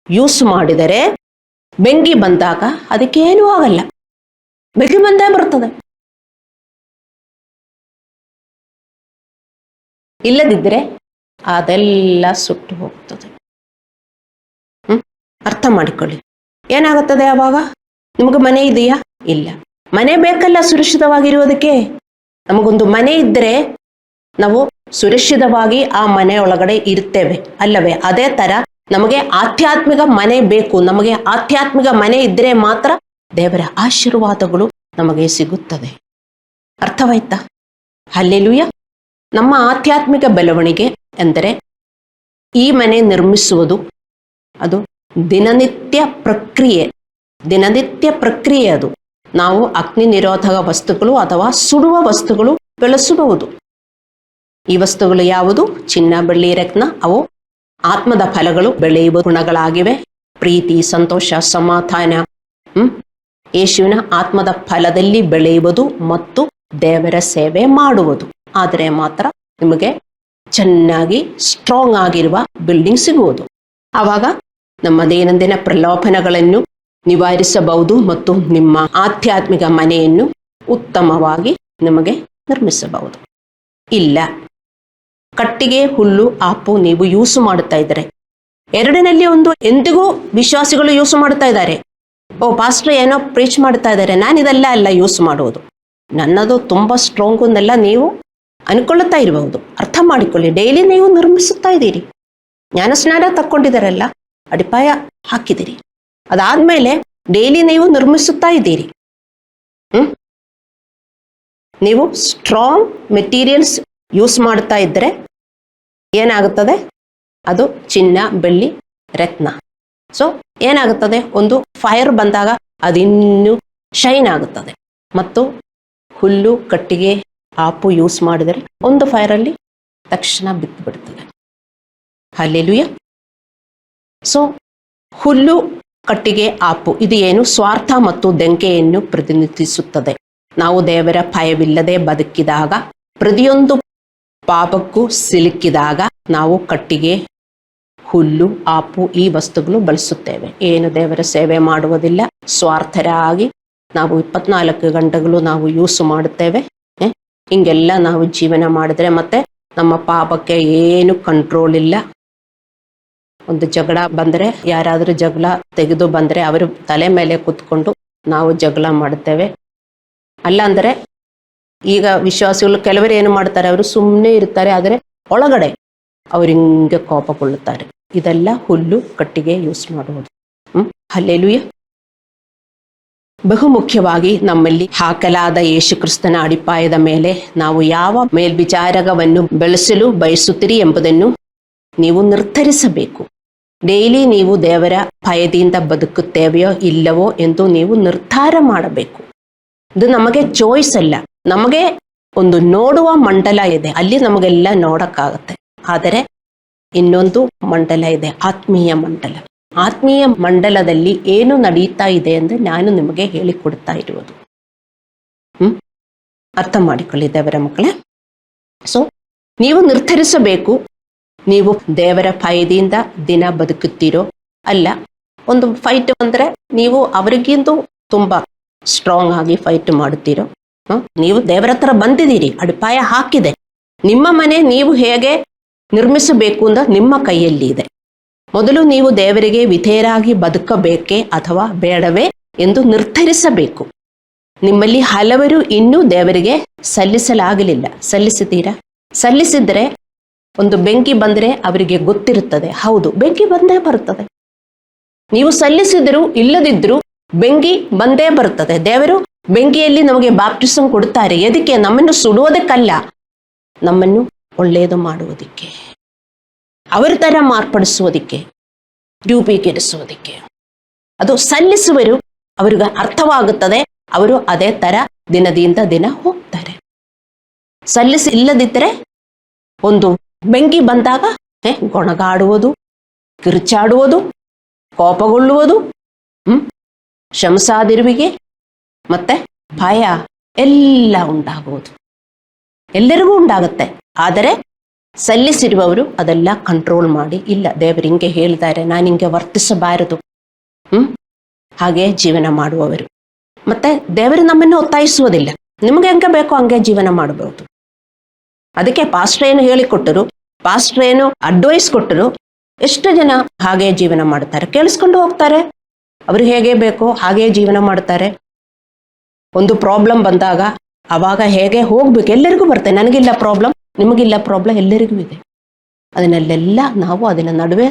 ಯೂಸ್ ಮಾಡಿದರೆ ಬೆಂಕಿ ಬಂದಾಗ ಅದಕ್ಕೆ ಏನೂ ಆಗಲ್ಲ, ಬೆಂಕಿ ಬಂದೇ ಬರ್ತದೆ. ಇಲ್ಲದಿದ್ದರೆ ಅದೆಲ್ಲ ಸುಟ್ಟು ಹೋಗ್ತದೆ. ಅರ್ಥ ಮಾಡಿಕೊಳ್ಳಿ. ಏನಾಗುತ್ತದೆ ಆವಾಗ? ನಿಮಗೆ ಮನೆ ಇದೆಯಾ? ಇಲ್ಲ. ಮನೆ ಬೇಕಲ್ಲ ಸುರಕ್ಷಿತವಾಗಿರುವುದಕ್ಕೆ. ನಮಗೊಂದು ಮನೆ ಇದ್ದರೆ ನಾವು ಸುರಕ್ಷಿತವಾಗಿ ಆ ಮನೆ ಒಳಗಡೆ ಇರ್ತೇವೆ ಅಲ್ಲವೇ? ಅದೇ ತರ ನಮಗೆ ಆಧ್ಯಾತ್ಮಿಕ ಮನೆ ಬೇಕು. ನಮಗೆ ಆಧ್ಯಾತ್ಮಿಕ ಮನೆ ಇದ್ದರೆ ಮಾತ್ರ ದೇವರ ಆಶೀರ್ವಾದಗಳು ನಮಗೆ ಸಿಗುತ್ತದೆ. ಅರ್ಥವಾಯ್ತಾ? ಹಲ್ಲೆಲೂಯ. ನಮ್ಮ ಆಧ್ಯಾತ್ಮಿಕ ಬೆಳವಣಿಗೆ ಎಂದರೆ ಈ ಮನೆ ನಿರ್ಮಿಸುವುದು ಅದು ದಿನನಿತ್ಯ ಪ್ರಕ್ರಿಯೆ. ಅದು ನಾವು ಅಗ್ನಿ ನಿರೋಧಕ ವಸ್ತುಗಳು ಅಥವಾ ಸುಡುವ ವಸ್ತುಗಳು ಬೆಳೆಸಬಹುದು. ಈ ವಸ್ತುಗಳು ಯಾವುದು? ಚಿನ್ನ, ಬೆಳ್ಳಿ, ರತ್ನ. ಅವು ಆತ್ಮದ ಫಲಗಳು, ಬೆಳೆಯುವ ಗುಣಗಳಾಗಿವೆ. ಪ್ರೀತಿ, ಸಂತೋಷ, ಸಮಾಧಾನ, ಯೇಸುವಿನ ಆತ್ಮದ ಫಲದಲ್ಲಿ ಬೆಳೆಯುವುದು ಮತ್ತು ದೇವರ ಸೇವೆ ಮಾಡುವುದು. ಆದರೆ ಮಾತ್ರ ನಿಮಗೆ ಚೆನ್ನಾಗಿ ಸ್ಟ್ರಾಂಗ್ ಆಗಿರುವ ಬಿಲ್ಡಿಂಗ್ ಸಿಗುವುದು. ಆವಾಗ ನಮ್ಮ ದೈನಂದಿನ ಪ್ರಲೋಭನೆಗಳನ್ನು ನಿವಾರಿಸಬಹುದು ಮತ್ತು ನಿಮ್ಮ ಆಧ್ಯಾತ್ಮಿಕ ಮನೆಯನ್ನು ಉತ್ತಮವಾಗಿ ನಿಮಗೆ ನಿರ್ಮಿಸಬಹುದು. ಇಲ್ಲ, ಕಟ್ಟಿಗೆ, ಹುಲ್ಲು, ಆಪು ನೀವು ಯೂಸ್ ಮಾಡುತ್ತಾ ಇದ್ದಾರೆ. ಎರಡರಲ್ಲಿ ಒಂದು ಎಂದಿಗೂ ವಿಶ್ವಾಸಿಗಳು ಯೂಸ್ ಮಾಡ್ತಾ ಇದ್ದಾರೆ. ಪಾಸ್ಟರ್ ಏನೋ ಪ್ರೀಚ್ ಮಾಡ್ತಾ ಇದ್ದಾರೆ, ನಾನು ಇದೆಲ್ಲ ಅಲ್ಲ ಯೂಸ್ ಮಾಡುವುದು, ನನ್ನದು ತುಂಬ ಸ್ಟ್ರಾಂಗ್ ಒಂದೆಲ್ಲ ನೀವು ಅನ್ಕೊಳ್ಳುತ್ತಾ ಇರಬಹುದು. ಅರ್ಥ ಮಾಡಿಕೊಳ್ಳಿ. ಡೈಲಿ ನೀವು ನಿರ್ಮಿಸುತ್ತಾ ಇದ್ದೀರಿ. ಜ್ಞಾನಸ್ನಾನ ತಕ್ಕೊಂಡಿದ್ದಾರಲ್ಲ, ಅಡಿಪಾಯ ಹಾಕಿದಿರಿ. ಅದಾದ್ಮೇಲೆ ಡೈಲಿ ನೀವು ನಿರ್ಮಿಸುತ್ತಾ ಇದ್ದೀರಿ. ನೀವು ಸ್ಟ್ರಾಂಗ್ ಮೆಟೀರಿಯಲ್ಸ್ ಯೂಸ್ ಮಾಡ್ತಾ ಇದ್ದರೆ ಏನಾಗುತ್ತದೆ? ಅದು ಚಿನ್ನ, ಬೆಳ್ಳಿ, ರತ್ನ. ಸೊ ಏನಾಗುತ್ತದೆ? ಒಂದು ಫೈರ್ ಬಂದಾಗ ಅದಿನ್ನೂ ಶೈನ್ ಆಗುತ್ತದೆ. ಮತ್ತು ಹುಲ್ಲು, ಕಟ್ಟಿಗೆ, ಆಪು ಯೂಸ್ ಮಾಡಿದರೆ ಒಂದು ಫೈರಲ್ಲಿ ತಕ್ಷಣ ಬಿತ್ತು ಬಿಡ್ತದೆ. ಹಲ್ಲೆಲೂಯ. ಸೊ ಹುಲ್ಲು, ಕಟ್ಟಿಗೆ, ಆಪು ಇದು ಏನು? ಸ್ವಾರ್ಥ ಮತ್ತು ದಂಕೆಯನ್ನು ಪ್ರತಿನಿಧಿಸುತ್ತದೆ. ನಾವು ದೇವರ ಭಯವಿಲ್ಲದೆ ಬದುಕಿದಾಗ, ಪ್ರತಿಯೊಂದು ಪಾಪಕ್ಕೂ ಸಿಲುಕಿದಾಗ ನಾವು ಕಟ್ಟಿಗೆ, ಹುಲ್ಲು, ಆಪು ಈ ವಸ್ತುಗಳು ಬಳಸುತ್ತೇವೆ. ಏನು ದೇವರ ಸೇವೆ ಮಾಡುವುದಿಲ್ಲ, ಸ್ವಾರ್ಥರಾಗಿ ನಾವು 24 ಗಂಟೆಗಳು ನಾವು ಯೂಸ್ ಮಾಡುತ್ತೇವೆ. ಹಿಂಗೆಲ್ಲ ನಾವು ಜೀವನ ಮಾಡಿದ್ರೆ ಮತ್ತೆ ನಮ್ಮ ಪಾಪಕ್ಕೆ ಏನು ಕಂಟ್ರೋಲ್ ಇಲ್ಲ. ಒಂದು ಜಗಳ ಬಂದರೆ, ಯಾರಾದರೂ ಜಗಳ ತೆಗೆದು ಬಂದರೆ ಅವರು ತಲೆ ಮೇಲೆ ಕೂತ್ಕೊಂಡು ನಾವು ಜಗಳ ಮಾಡುತ್ತೇವೆ. ಅಲ್ಲ ಅಂದರೆ ಈಗ ವಿಶ್ವಾಸಿಗಳು ಕೆಲವರು ಏನು ಮಾಡ್ತಾರೆ? ಅವರು ಸುಮ್ಮನೆ ಇರ್ತಾರೆ, ಆದರೆ ಒಳಗಡೆ ಅವರು ಹಿಂಗೆ ಕೋಪಗೊಳ್ಳುತ್ತಾರೆ. ಇದೆಲ್ಲ ಹುಲ್ಲು, ಕಟ್ಟಿಗೆ ಯೂಸ್ ಮಾಡುವುದು. ಹಲ್ಲೆಲೂಯ. ಬಹುಮುಖ್ಯವಾಗಿ ನಮ್ಮಲ್ಲಿ ಹಾಕಲಾದ ಯೇಸು ಕ್ರಿಸ್ತನ ಅಡಿಪಾಯದ ಮೇಲೆ ನಾವು ಯಾವ ಮೇಲ್ವಿಚಾರಕವನ್ನು ಬೆಳೆಸಲು ಬಯಸುತ್ತೀರಿ ಎಂಬುದನ್ನು ನೀವು ನಿರ್ಧರಿಸಬೇಕು. ಡೈಲಿ ನೀವು ದೇವರ ಭಯದಿಂದ ಬದುಕುತ್ತೇವೆಯೋ ಇಲ್ಲವೋ ಎಂದು ನೀವು ನಿರ್ಧಾರ ಮಾಡಬೇಕು. ಇದು ನಮಗೆ ಚಾಯ್ಸ್ ಅಲ್ಲ. ನಮಗೆ ಒಂದು ನೋಡುವ ಮಂಡಲ ಇದೆ, ಅಲ್ಲಿ ನಮಗೆಲ್ಲ ನೋಡಕ್ಕಾಗತ್ತೆ. ಆದರೆ ಇನ್ನೊಂದು ಮಂಡಲ ಇದೆ, ಆತ್ಮೀಯ ಮಂಡಲ. ಆತ್ಮೀಯ ಮಂಡಲದಲ್ಲಿ ಏನು ನಡೀತಾ ಇದೆ ಎಂದು ನಾನು ನಿಮಗೆ ಹೇಳಿಕೊಡ್ತಾ ಇರುವುದು. ಅರ್ಥ ಮಾಡಿಕೊಳ್ಳಿ ದೇವರ ಮಕ್ಕಳೇ. ಸೊ ನೀವು ನಿರ್ಧರಿಸಬೇಕು, ನೀವು ದೇವರ ಭಯದಿಂದ ದಿನ ಬದುಕುತ್ತೀರೋ ಅಲ್ಲ. ಒಂದು ಫೈಟ್ ಅಂದರೆ ನೀವು ಅವರಿಗಿಂತ ತುಂಬಾ ಸ್ಟ್ರಾಂಗ್ ಆಗಿ ಫೈಟ್ ಮಾಡುತ್ತೀರೋ. ನೀವು ದೇವರ ಹತ್ರ ಬಂದಿದ್ದೀರಿ, ಅಡಿಪಾಯ ಹಾಕಿದೆ. ನಿಮ್ಮ ಮನೆ ನೀವು ಹೇಗೆ ನಿರ್ಮಿಸಬೇಕು ಅಂತ ನಿಮ್ಮ ಕೈಯಲ್ಲಿ ಇದೆ. ಮೊದಲು ನೀವು ದೇವರಿಗೆ ವಿಧೇಯರಾಗಿ ಬದುಕಬೇಕೇ ಅಥವಾ ಬೇಡವೇ ಎಂದು ನಿರ್ಧರಿಸಬೇಕು. ನಿಮ್ಮಲ್ಲಿ ಹಲವರು ಇನ್ನೂ ದೇವರಿಗೆ ಸಲ್ಲಿಸಲಾಗಲಿಲ್ಲ. ಸಲ್ಲಿಸಿದ್ದೀರಾ? ಸಲ್ಲಿಸಿದ್ರೆ ಒಂದು ಬೆಂಕಿ ಬಂದರೆ ಅವರಿಗೆ ಗೊತ್ತಿರುತ್ತದೆ, ಹೌದು ಬೆಂಕಿ ಬಂದೇ ಬರುತ್ತದೆ. ನೀವು ಸಲ್ಲಿಸಿದ್ರು ಇಲ್ಲದಿದ್ರು ಬೆಂಕಿ ಬಂದೇ ಬರುತ್ತದೆ. ದೇವರು ಬೆಂಕಿಯಲ್ಲಿ ನಮಗೆ ಬಾಪ್ಟಿಸಮ್ ಕೊಡ್ತಾರೆ. ಎದಕ್ಕೆ? ನಮ್ಮನ್ನು ಸುಡುವುದಕ್ಕಲ್ಲ, ನಮ್ಮನ್ನು ಒಳ್ಳೆಯದು ಮಾಡುವುದಕ್ಕೆ, ಅವರ ತರ ಮಾರ್ಪಡಿಸುವುದಕ್ಕೆ, ರೂಪೀಕರಿಸುವುದಕ್ಕೆ. ಅದು ಸಲ್ಲಿಸುವರು ಅವರಿಗೆ ಅರ್ಥವಾಗುತ್ತದೆ. ಅವರು ಅದೇ ತರ ದಿನದಿಂದ ದಿನ ಹೋಗ್ತಾರೆ. ಸಲ್ಲಿಸಿ ಇಲ್ಲದಿದ್ದರೆ ಒಂದು ಬೆಂಕಿ ಬಂದಾಗ ಗೊಣಗಾಡುವುದು, ಕಿರುಚಾಡುವುದು, ಕೋಪಗೊಳ್ಳುವುದು, ಶಂಸಾದಿರುವಿಗೆ ಮತ್ತೆ ಭಯ ಎಲ್ಲ ಉಂಟಾಗುವುದು. ಎಲ್ಲರಿಗೂ ಉಂಟಾಗುತ್ತೆ. ಆದರೆ ಸಲ್ಲಿಸಿರುವವರು ಅದೆಲ್ಲ ಕಂಟ್ರೋಲ್ ಮಾಡಿ, ಇಲ್ಲ ದೇವರು ಹಿಂಗೆ ಹೇಳ್ತಾರೆ, ನಾನು ಹಿಂಗೆ ವರ್ತಿಸಬಾರದು, ಹಾಗೆ ಜೀವನ ಮಾಡುವವರು. ಮತ್ತೆ ದೇವರು ನಮ್ಮನ್ನು ಒತ್ತಾಯಿಸುವುದಿಲ್ಲ, ನಿಮಗೆ ಹೆಂಗೆ ಬೇಕೋ ಹಂಗೆ ಜೀವನ ಮಾಡಬಹುದು. ಅದಕ್ಕೆ ಪಾಸ್ಟ್ರೇನು ಹೇಳಿಕೊಟ್ಟರು, ಪಾಸ್ಟ್ರೇನು ಅಡ್ವೈಸ್ ಕೊಟ್ಟರು. ಎಷ್ಟು ಜನ ಹಾಗೆ ಜೀವನ ಮಾಡ್ತಾರೆ, ಕೇಳಿಸ್ಕೊಂಡು ಹೋಗ್ತಾರೆ, ಅವ್ರಿಗೆ ಹೇಗೆ ಬೇಕೋ ಹಾಗೆ ಜೀವನ ಮಾಡ್ತಾರೆ. ಒಂದು ಪ್ರಾಬ್ಲಮ್ ಬಂದಾಗ ಅವಾಗ ಹೇಗೆ ಹೋಗ್ಬೇಕು, ಎಲ್ಲರಿಗೂ ಬರ್ತದೆ. ನನಗಿಲ್ಲ ಪ್ರಾಬ್ಲಮ್, ನಿಮಗಿಲ್ಲ ಪ್ರಾಬ್ಲಮ್, ಎಲ್ಲರಿಗೂ ಇದೆ. ಅದನ್ನೆಲ್ಲ ನಾವು ಅದನ್ನ ನಡುವೆ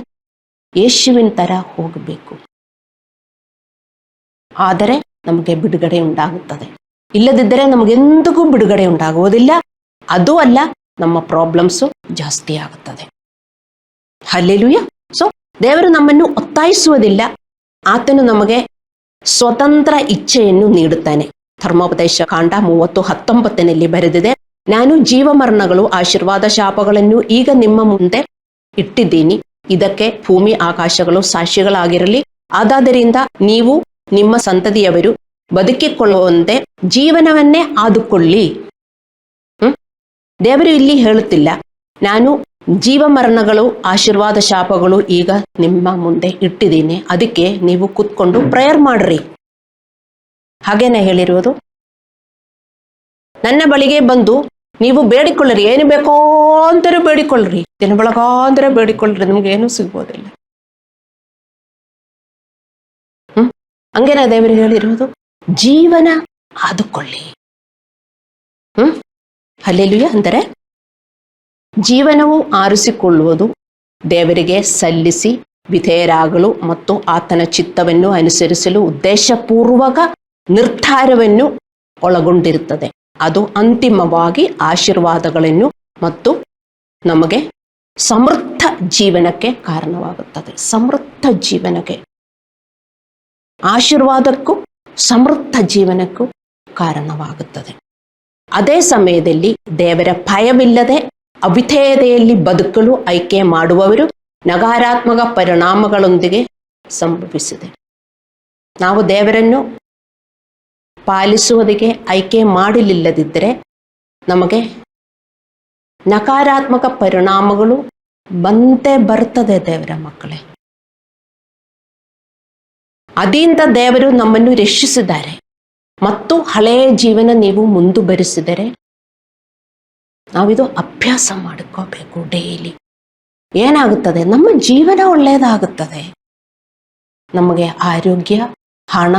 ಯೇಸುವಿನ ತರ ಹೋಗಬೇಕು. ಆದರೆ ನಮಗೆ ಬಿಡುಗಡೆ ಉಂಟಾಗುತ್ತದೆ. ಇಲ್ಲದಿದ್ದರೆ ನಮಗೆಂದಿಗೂ ಬಿಡುಗಡೆ ಉಂಟಾಗುವುದಿಲ್ಲ. ಅದು ಅಲ್ಲ, ನಮ್ಮ ಪ್ರಾಬ್ಲಮ್ಸು ಜಾಸ್ತಿ ಆಗುತ್ತದೆ. ಹಲ್ಲೆಲೂಯಾ. ಸೊ ದೇವರು ನಮ್ಮನ್ನು ಒತ್ತಾಯಿಸುವುದಿಲ್ಲ, ಆತನು ನಮಗೆ ಸ್ವತಂತ್ರ ಇಚ್ಛೆಯನ್ನು ನೀಡುತ್ತಾನೆ. ಧರ್ಮೋಪದೇಶ ಕಾಂಡ 30:19 ಬರೆದಿದೆ, ನಾನು ಜೀವಮರಣಗಳು ಆಶೀರ್ವಾದ ಶಾಪಗಳನ್ನು ಈಗ ನಿಮ್ಮ ಮುಂದೆ ಇಟ್ಟಿದ್ದೀನಿ, ಇದಕ್ಕೆ ಭೂಮಿ ಆಕಾಶಗಳು ಸಾಕ್ಷಿಗಳಾಗಿರಲಿ. ಆದಾದರಿಂದ ನೀವು ನಿಮ್ಮ ಸಂತತಿಯವರು ಬದುಕಿಕೊಳ್ಳುವಂತೆ ಜೀವನವನ್ನೇ ಆದುಕೊಳ್ಳಿ. ದೇವರು ಇಲ್ಲಿ ಹೇಳುತ್ತಿಲ್ಲ, ನಾನು ಜೀವಮರಣಗಳು ಆಶೀರ್ವಾದ ಶಾಪಗಳು ಈಗ ನಿಮ್ಮ ಮುಂದೆ ಇಟ್ಟಿದ್ದೀನಿ, ಅದಕ್ಕೆ ನೀವು ಕೂತ್ಕೊಂಡು ಪ್ರೇಯರ್ ಮಾಡ್ರಿ. ಹಾಗೇನೆ ಹೇಳಿರುವುದು, ನನ್ನ ಬಳಿಗೆ ಬಂದು ನೀವು ಬೇಡಿಕೊಳ್ಳ್ರಿ, ಏನು ಬೇಕೋ ಅಂತಾರೆ ಬೇಡಿಕೊಳ್ಳ್ರಿ, ದಿನ ಬೆಳಗಾಂದ್ರೆ ಬೇಡಿಕೊಳ್ಳ್ರಿ, ನಿಮ್ಗೆ ಏನೂ ಸಿಗ್ಬೋದಿಲ್ಲ. ಹಂಗೇನ ದೇವರು ಹೇಳಿರುವುದು, ಜೀವನ ಆದುಕೊಳ್ಳಿ. ಹಲ್ಲೆಲೂಯಾ. ಅಂದರೆ ಜೀವನವು ಆರಿಸಿಕೊಳ್ಳುವುದು ದೇವರಿಗೆ ಸಲ್ಲಿಸಿ ವಿಧೇಯರಾಗಲು ಮತ್ತು ಆತನ ಚಿತ್ತವನ್ನು ಅನುಸರಿಸಲು ಉದ್ದೇಶಪೂರ್ವಕ ನಿರ್ಧಾರವನ್ನು ಒಳಗೊಂಡಿರುತ್ತದೆ. ಅದು ಅಂತಿಮವಾಗಿ ಆಶೀರ್ವಾದಗಳನ್ನು ಮತ್ತು ನಮಗೆ ಸಮೃದ್ಧ ಜೀವನಕ್ಕೆ ಕಾರಣವಾಗುತ್ತದೆ. ಸಮೃದ್ಧ ಜೀವನಕ್ಕೆ, ಆಶೀರ್ವಾದಕ್ಕೂ ಸಮೃದ್ಧ ಜೀವನಕ್ಕೂ ಕಾರಣವಾಗುತ್ತದೆ. ಅದೇ ಸಮಯದಲ್ಲಿ ದೇವರ ಭಯವಿಲ್ಲದೆ ಅವಿಧೇಯತೆಯಲ್ಲಿ ಬದುಕಲು ಆಯ್ಕೆ ಮಾಡುವವರು ನಕಾರಾತ್ಮಕ ಪರಿಣಾಮಗಳೊಂದಿಗೆ ಸಂಭವಿಸಿದೆ. ನಾವು ದೇವರನ್ನು ಪಾಲಿಸುವುದಕ್ಕೆ ಆಯ್ಕೆ ಮಾಡಲಿಲ್ಲದಿದ್ದರೆ ನಮಗೆ ನಕಾರಾತ್ಮಕ ಪರಿಣಾಮಗಳು ಬಂದೇ ಬರ್ತದೆ. ದೇವರ ಮಕ್ಕಳೇ, ಅದರಿಂದ ದೇವರು ನಮ್ಮನ್ನು ರಕ್ಷಿಸಿದ್ದಾರೆ. ಮತ್ತು ಹಳೆಯ ಜೀವನ ನೀವು ಮುಂದುವರಿಸಿದರೆ ನಾವಿದು ಅಭ್ಯಾಸ ಮಾಡಿಕೋಬೇಕು ಡೈಲಿ. ಏನಾಗುತ್ತದೆ, ನಮ್ಮ ಜೀವನ ಒಳ್ಳೆಯದಾಗುತ್ತದೆ, ನಮಗೆ ಆರೋಗ್ಯ, ಹಣ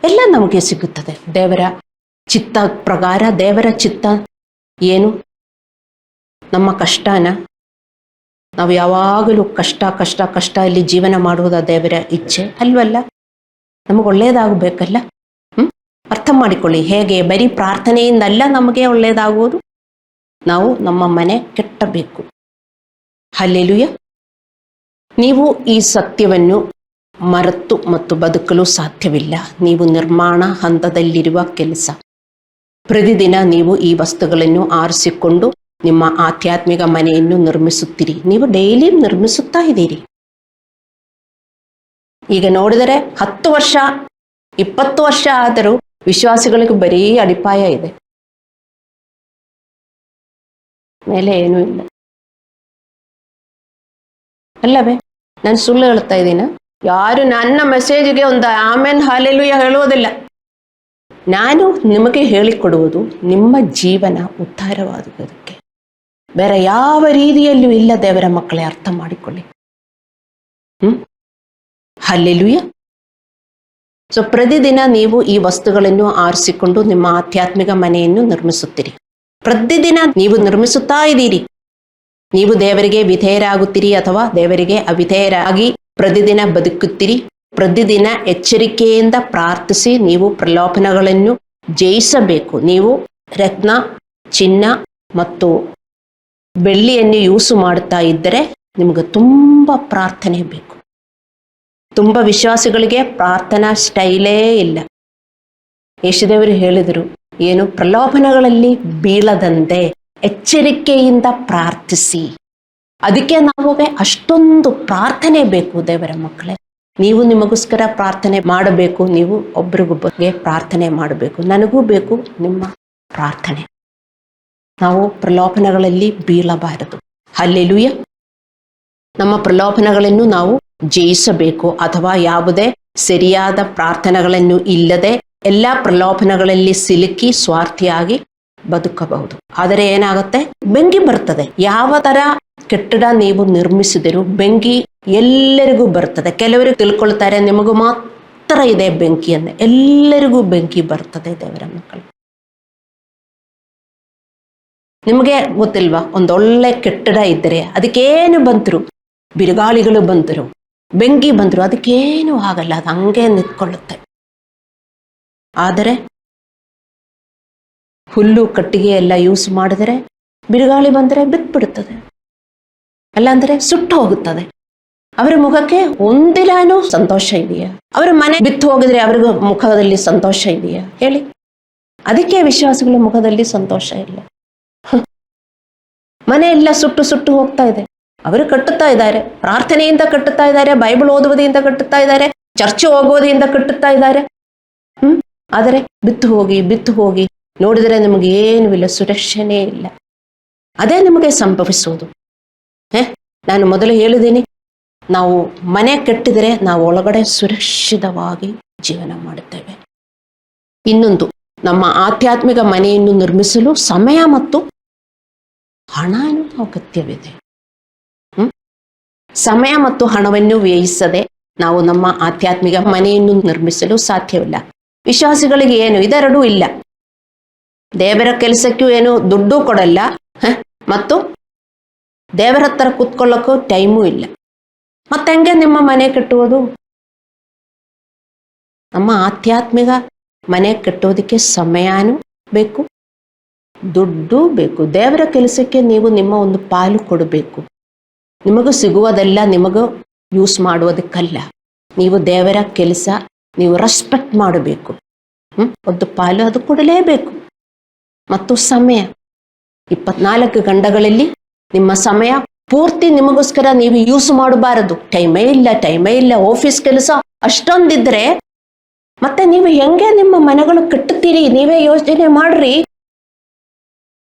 ಎಲ್ಲ ನಮಗೆ ಸಿಗುತ್ತದೆ. ದೇವರ ಚಿತ್ತ ಪ್ರಕಾರ, ದೇವರ ಚಿತ್ತ ಏನು, ನಮ್ಮ ಕಷ್ಟನ ನಾವು ಯಾವಾಗಲೂ ಕಷ್ಟ ಕಷ್ಟ ಕಷ್ಟ ಇಲ್ಲಿ ಜೀವನ ಮಾಡುವುದ ದೇವರ ಇಚ್ಛೆ ಅಲ್ವಲ್ಲ? ನಮಗೆ ಒಳ್ಳೆಯದಾಗಬೇಕಲ್ಲ. ಅರ್ಥ ಮಾಡಿಕೊಳ್ಳಿ. ಹೇಗೆ ಬರೀ ಪ್ರಾರ್ಥನೆಯಿಂದಲ್ಲ ನಮಗೆ ಒಳ್ಳೆಯದಾಗುವುದು, ನಾವು ನಮ್ಮ ಮನೆ ಕೆಟ್ಟಬೇಕು. ಹಲ್ಲೆಲೂಯಾ. ನೀವು ಈ ಸತ್ಯವನ್ನು ಮರೆತು ಮತ್ತು ಬದುಕಲು ಸಾಧ್ಯವಿಲ್ಲ. ನೀವು ನಿರ್ಮಾಣ ಹಂತದಲ್ಲಿರುವ ಕೆಲಸ. ಪ್ರತಿದಿನ ನೀವು ಈ ವಸ್ತುಗಳನ್ನು ಆರಿಸಿಕೊಂಡು ನಿಮ್ಮ ಆಧ್ಯಾತ್ಮಿಕ ಮನೆಯನ್ನು ನಿರ್ಮಿಸುತ್ತೀರಿ. ನೀವು ಡೈಲಿ ನಿರ್ಮಿಸುತ್ತಾ ಇದ್ದೀರಿ. ಈಗ ನೋಡಿದರೆ 10 ವರ್ಷ 20 ವರ್ಷ ಆದರೂ ವಿಶ್ವಾಸಿಗಳಿಗೆ ಬರೀ ಅಡಿಪಾಯ ಇದೆ, ಮೇಲೆ ಏನೂ ಇಲ್ಲ ಅಲ್ಲವೇ? ನಾನು ಸುಳ್ಳು ಹೇಳ್ತಾ ಇದ್ದೀನ? ಯಾರು ನನ್ನ ಮೆಸೇಜ್ಗೆ ಒಂದು ಆಮೇನ್ ಹಲ್ಲೆಲೂಯಾ ಹೇಳುವುದಿಲ್ಲ. ನಾನು ನಿಮಗೆ ಹೇಳಿಕೊಡುವುದು ನಿಮ್ಮ ಜೀವನ ಉದ್ಧಾರವಾಗುವುದಕ್ಕೆ, ಬೇರೆ ಯಾವ ರೀತಿಯಲ್ಲೂ ಇಲ್ಲ. ದೇವರ ಮಕ್ಕಳೇ, ಅರ್ಥ ಮಾಡಿಕೊಳ್ಳಿ. ಹಲ್ಲೆಲೂಯಾ. ಸೊ ಪ್ರತಿದಿನ ನೀವು ಈ ವಸ್ತುಗಳನ್ನು ಆರಿಸಿಕೊಂಡು ನಿಮ್ಮ ಆಧ್ಯಾತ್ಮಿಕ ಮನೆಯನ್ನು ನಿರ್ಮಿಸುತ್ತೀರಿ. ಪ್ರತಿದಿನ ನೀವು ನಿರ್ಮಿಸುತ್ತಾ ಇದ್ದೀರಿ. ನೀವು ದೇವರಿಗೆ ವಿಧೇಯರಾಗುತ್ತೀರಿ ಅಥವಾ ದೇವರಿಗೆ ಅವಿಧೇಯರಾಗಿ ಪ್ರತಿದಿನ ಬದುಕುತ್ತೀರಿ. ಪ್ರತಿದಿನ ಎಚ್ಚರಿಕೆಯಿಂದ ಪ್ರಾರ್ಥಿಸಿ ನೀವು ಪ್ರಲೋಭನೆಗಳನ್ನು ಜಯಿಸಬೇಕು. ನೀವು ರತ್ನ, ಚಿನ್ನ ಮತ್ತು ಬೆಳ್ಳಿಯನ್ನು ಯೂಸು ಮಾಡುತ್ತಾ ಇದ್ದರೆ ನಿಮಗೆ ತುಂಬ ಪ್ರಾರ್ಥನೆ ಬೇಕು. ತುಂಬ ವಿಶ್ವಾಸಿಗಳಿಗೆ ಪ್ರಾರ್ಥನಾ ಸ್ಟೈಲೇ ಇಲ್ಲ. ಯೇಸುದೇವರು ಹೇಳಿದರು, ಏನು, ಪ್ರಲೋಭನೆಗಳಲ್ಲಿ ಬೀಳದಂತೆ ಎಚ್ಚರಿಕೆಯಿಂದ ಪ್ರಾರ್ಥಿಸಿ. ಅದಕ್ಕೆ ನಮಗೆ ಅಷ್ಟೊಂದು ಪ್ರಾರ್ಥನೆ ಬೇಕು. ದೇವರ ಮಕ್ಕಳೇ, ನೀವು ನಿಮಗೋಸ್ಕರ ಪ್ರಾರ್ಥನೆ ಮಾಡಬೇಕು, ನೀವು ಒಬ್ರಿಗೊಬ್ಬರಿಗೆ ಪ್ರಾರ್ಥನೆ ಮಾಡಬೇಕು. ನನಗೂ ಬೇಕು ನಿಮ್ಮ ಪ್ರಾರ್ಥನೆ. ನಾವು ಪ್ರಲೋಭನೆಗಳಲ್ಲಿ ಬೀಳಬಾರದು. ಹಲ್ಲೆಲೂಯಾ. ನಮ್ಮ ಪ್ರಲೋಭನೆಗಳನ್ನು ನಾವು ಜಯಿಸಬೇಕು. ಅಥವಾ ಯಾವುದೇ ಸರಿಯಾದ ಪ್ರಾರ್ಥನೆಗಳನ್ನು ಇಲ್ಲದೆ ಎಲ್ಲ ಪ್ರಲೋಭನೆಗಳಲ್ಲಿ ಸಿಲುಕಿ ಸ್ವಾರ್ಥಿಯಾಗಿ ಬದುಕಬಹುದು. ಆದರೆ ಏನಾಗುತ್ತೆ, ಬೆಂಕಿ ಬರ್ತದೆ. ಯಾವ ತರ ಕಟ್ಟಡ ನೀವು ನಿರ್ಮಿಸಿದಿರು, ಬೆಂಕಿ ಎಲ್ಲರಿಗೂ ಬರ್ತದೆ. ಕೆಲವರು ತಿಳ್ಕೊಳ್ತಾರೆ ನಿಮಗೂ ಮಾತ್ರ ಇದೆ ಬೆಂಕಿ ಅಂತ. ಎಲ್ಲರಿಗೂ ಬೆಂಕಿ ಬರ್ತದೆ ದೇವರ ಮಕ್ಕಳು. ನಿಮಗೆ ಗೊತ್ತಿಲ್ವಾ, ಒಂದೊಳ್ಳೆ ಕಟ್ಟಡ ಇದ್ದರೆ ಅದಕ್ಕೇನು ಬಂತರು, ಬಿರುಗಾಳಿಗಳು ಬಂತರು, ಬೆಂಕಿ ಬಂತರು, ಅದಕ್ಕೇನು ಆಗಲ್ಲ, ಅದು ಹಂಗೆ ನಿಂತ್ಕೊಳ್ಳುತ್ತೆ. ಆದರೆ ಹುಲ್ಲು ಕಟ್ಟಿಗೆ ಎಲ್ಲ ಯೂಸ್ ಮಾಡಿದರೆ ಬಿರುಗಾಳಿ ಬಂದರೆ ಬಿತ್ಬಿಡುತ್ತದೆ, ಅಲ್ಲಾಂದ್ರೆ ಸುಟ್ಟು ಹೋಗುತ್ತದೆ. ಅವರ ಮುಖಕ್ಕೆ ಒಂದಿಲಾನು ಸಂತೋಷ ಇದೆಯಾ? ಅವರ ಮನೆ ಬಿತ್ತು ಹೋಗಿದ್ರೆ ಅವ್ರಿಗೂ ಮುಖದಲ್ಲಿ ಸಂತೋಷ ಇದೆಯಾ ಹೇಳಿ? ಅದಕ್ಕೆ ವಿಶ್ವಾಸಿಗಳ ಮುಖದಲ್ಲಿ ಸಂತೋಷ ಇಲ್ಲ. ಮನೆ ಎಲ್ಲ ಸುಟ್ಟು ಸುಟ್ಟು ಹೋಗ್ತಾ ಇದೆ. ಅವರು ಕಟ್ಟುತ್ತಾ ಇದ್ದಾರೆ, ಪ್ರಾರ್ಥನೆಯಿಂದ ಕಟ್ಟುತ್ತಾ ಇದ್ದಾರೆ, ಬೈಬಲ್ ಓದುವುದರಿಂದ ಕಟ್ಟುತ್ತಾ ಇದ್ದಾರೆ, ಚರ್ಚೆ ಹೋಗೋದ್ರಿಂದ ಕಟ್ಟುತ್ತಾ ಇದ್ದಾರೆ. ಆದರೆ ಬಿತ್ತು ಹೋಗಿ ನೋಡಿದರೆ ನಿಮಗೆ ಏನೂ ಇಲ್ಲ, ಸುರಕ್ಷಣೆ ಇಲ್ಲ. ಅದೇ ನಿಮಗೆ ಸಂಭವಿಸುವುದು. ನಾನು ಮೊದಲು ಹೇಳಿದ್ದೀನಿ, ನಾವು ಮನೆ ಕಟ್ಟಿದರೆ ನಾವು ಒಳಗಡೆ ಸುರಕ್ಷಿತವಾಗಿ ಜೀವನ ಮಾಡುತ್ತೇವೆ. ಇನ್ನೊಂದು, ನಮ್ಮ ಆಧ್ಯಾತ್ಮಿಕ ಮನೆಯನ್ನು ನಿರ್ಮಿಸಲು ಸಮಯ ಮತ್ತು ಹಣನೂ ಅಗತ್ಯವಿದೆ. ಸಮಯ ಮತ್ತು ಹಣವನ್ನು ವ್ಯಯಿಸದೆ ನಾವು ನಮ್ಮ ಆಧ್ಯಾತ್ಮಿಕ ಮನೆಯನ್ನು ನಿರ್ಮಿಸಲು ಸಾಧ್ಯವಿಲ್ಲ. ವಿಶ್ವಾಸಿಗಳಿಗೆ ಏನು ಇದೆರಡೂ ಇಲ್ಲ. ದೇವರ ಕೆಲಸಕ್ಕೂ ಏನು ದುಡ್ಡು ಕೊಡಲ್ಲ, ಮತ್ತು ದೇವರ ಹತ್ರ ಕೂತ್ಕೊಳ್ಳೋಕ್ಕೂ ಟೈಮೂ ಇಲ್ಲ. ಮತ್ತೆ ಹೆಂಗೆ ನಿಮ್ಮ ಮನೆ ಕಟ್ಟುವುದು? ನಮ್ಮ ಆಧ್ಯಾತ್ಮಿಕ ಮನೆ ಕಟ್ಟೋದಕ್ಕೆ ಸಮಯನೂ ಬೇಕು, ದುಡ್ಡು ಬೇಕು. ದೇವರ ಕೆಲಸಕ್ಕೆ ನೀವು ನಿಮ್ಮ ಒಂದು ಪಾಲು ಕೊಡಬೇಕು. ನಿಮಗೂ ಸಿಗುವುದೆಲ್ಲ ನಿಮಗೂ ಯೂಸ್ ಮಾಡುವುದಕ್ಕಲ್ಲ. ನೀವು ದೇವರ ಕೆಲಸ ನೀವು ರೆಸ್ಪೆಕ್ಟ್ ಮಾಡಬೇಕು. ಒಂದು ಪಾಲು ಅದು ಕೊಡಲೇಬೇಕು. ಮತ್ತು ಸಮಯ 24 ಗಂಟೆಗಳಲ್ಲಿ ನಿಮ್ಮ ಸಮಯ ಪೂರ್ತಿ ನಿಮಗೋಸ್ಕರ ನೀವು ಯೂಸ್ ಮಾಡಬಾರದು. ಟೈಮೇ ಇಲ್ಲ. ಆಫೀಸ್ ಕೆಲಸ ಅಷ್ಟೊಂದಿದ್ರೆ ಮತ್ತೆ ನೀವು ಹೆಂಗೆ ನಿಮ್ಮ ಮನೆಗಳು ಕಟ್ಟುತ್ತೀರಿ? ನೀವೇ ಯೋಚನೆ ಮಾಡ್ರಿ.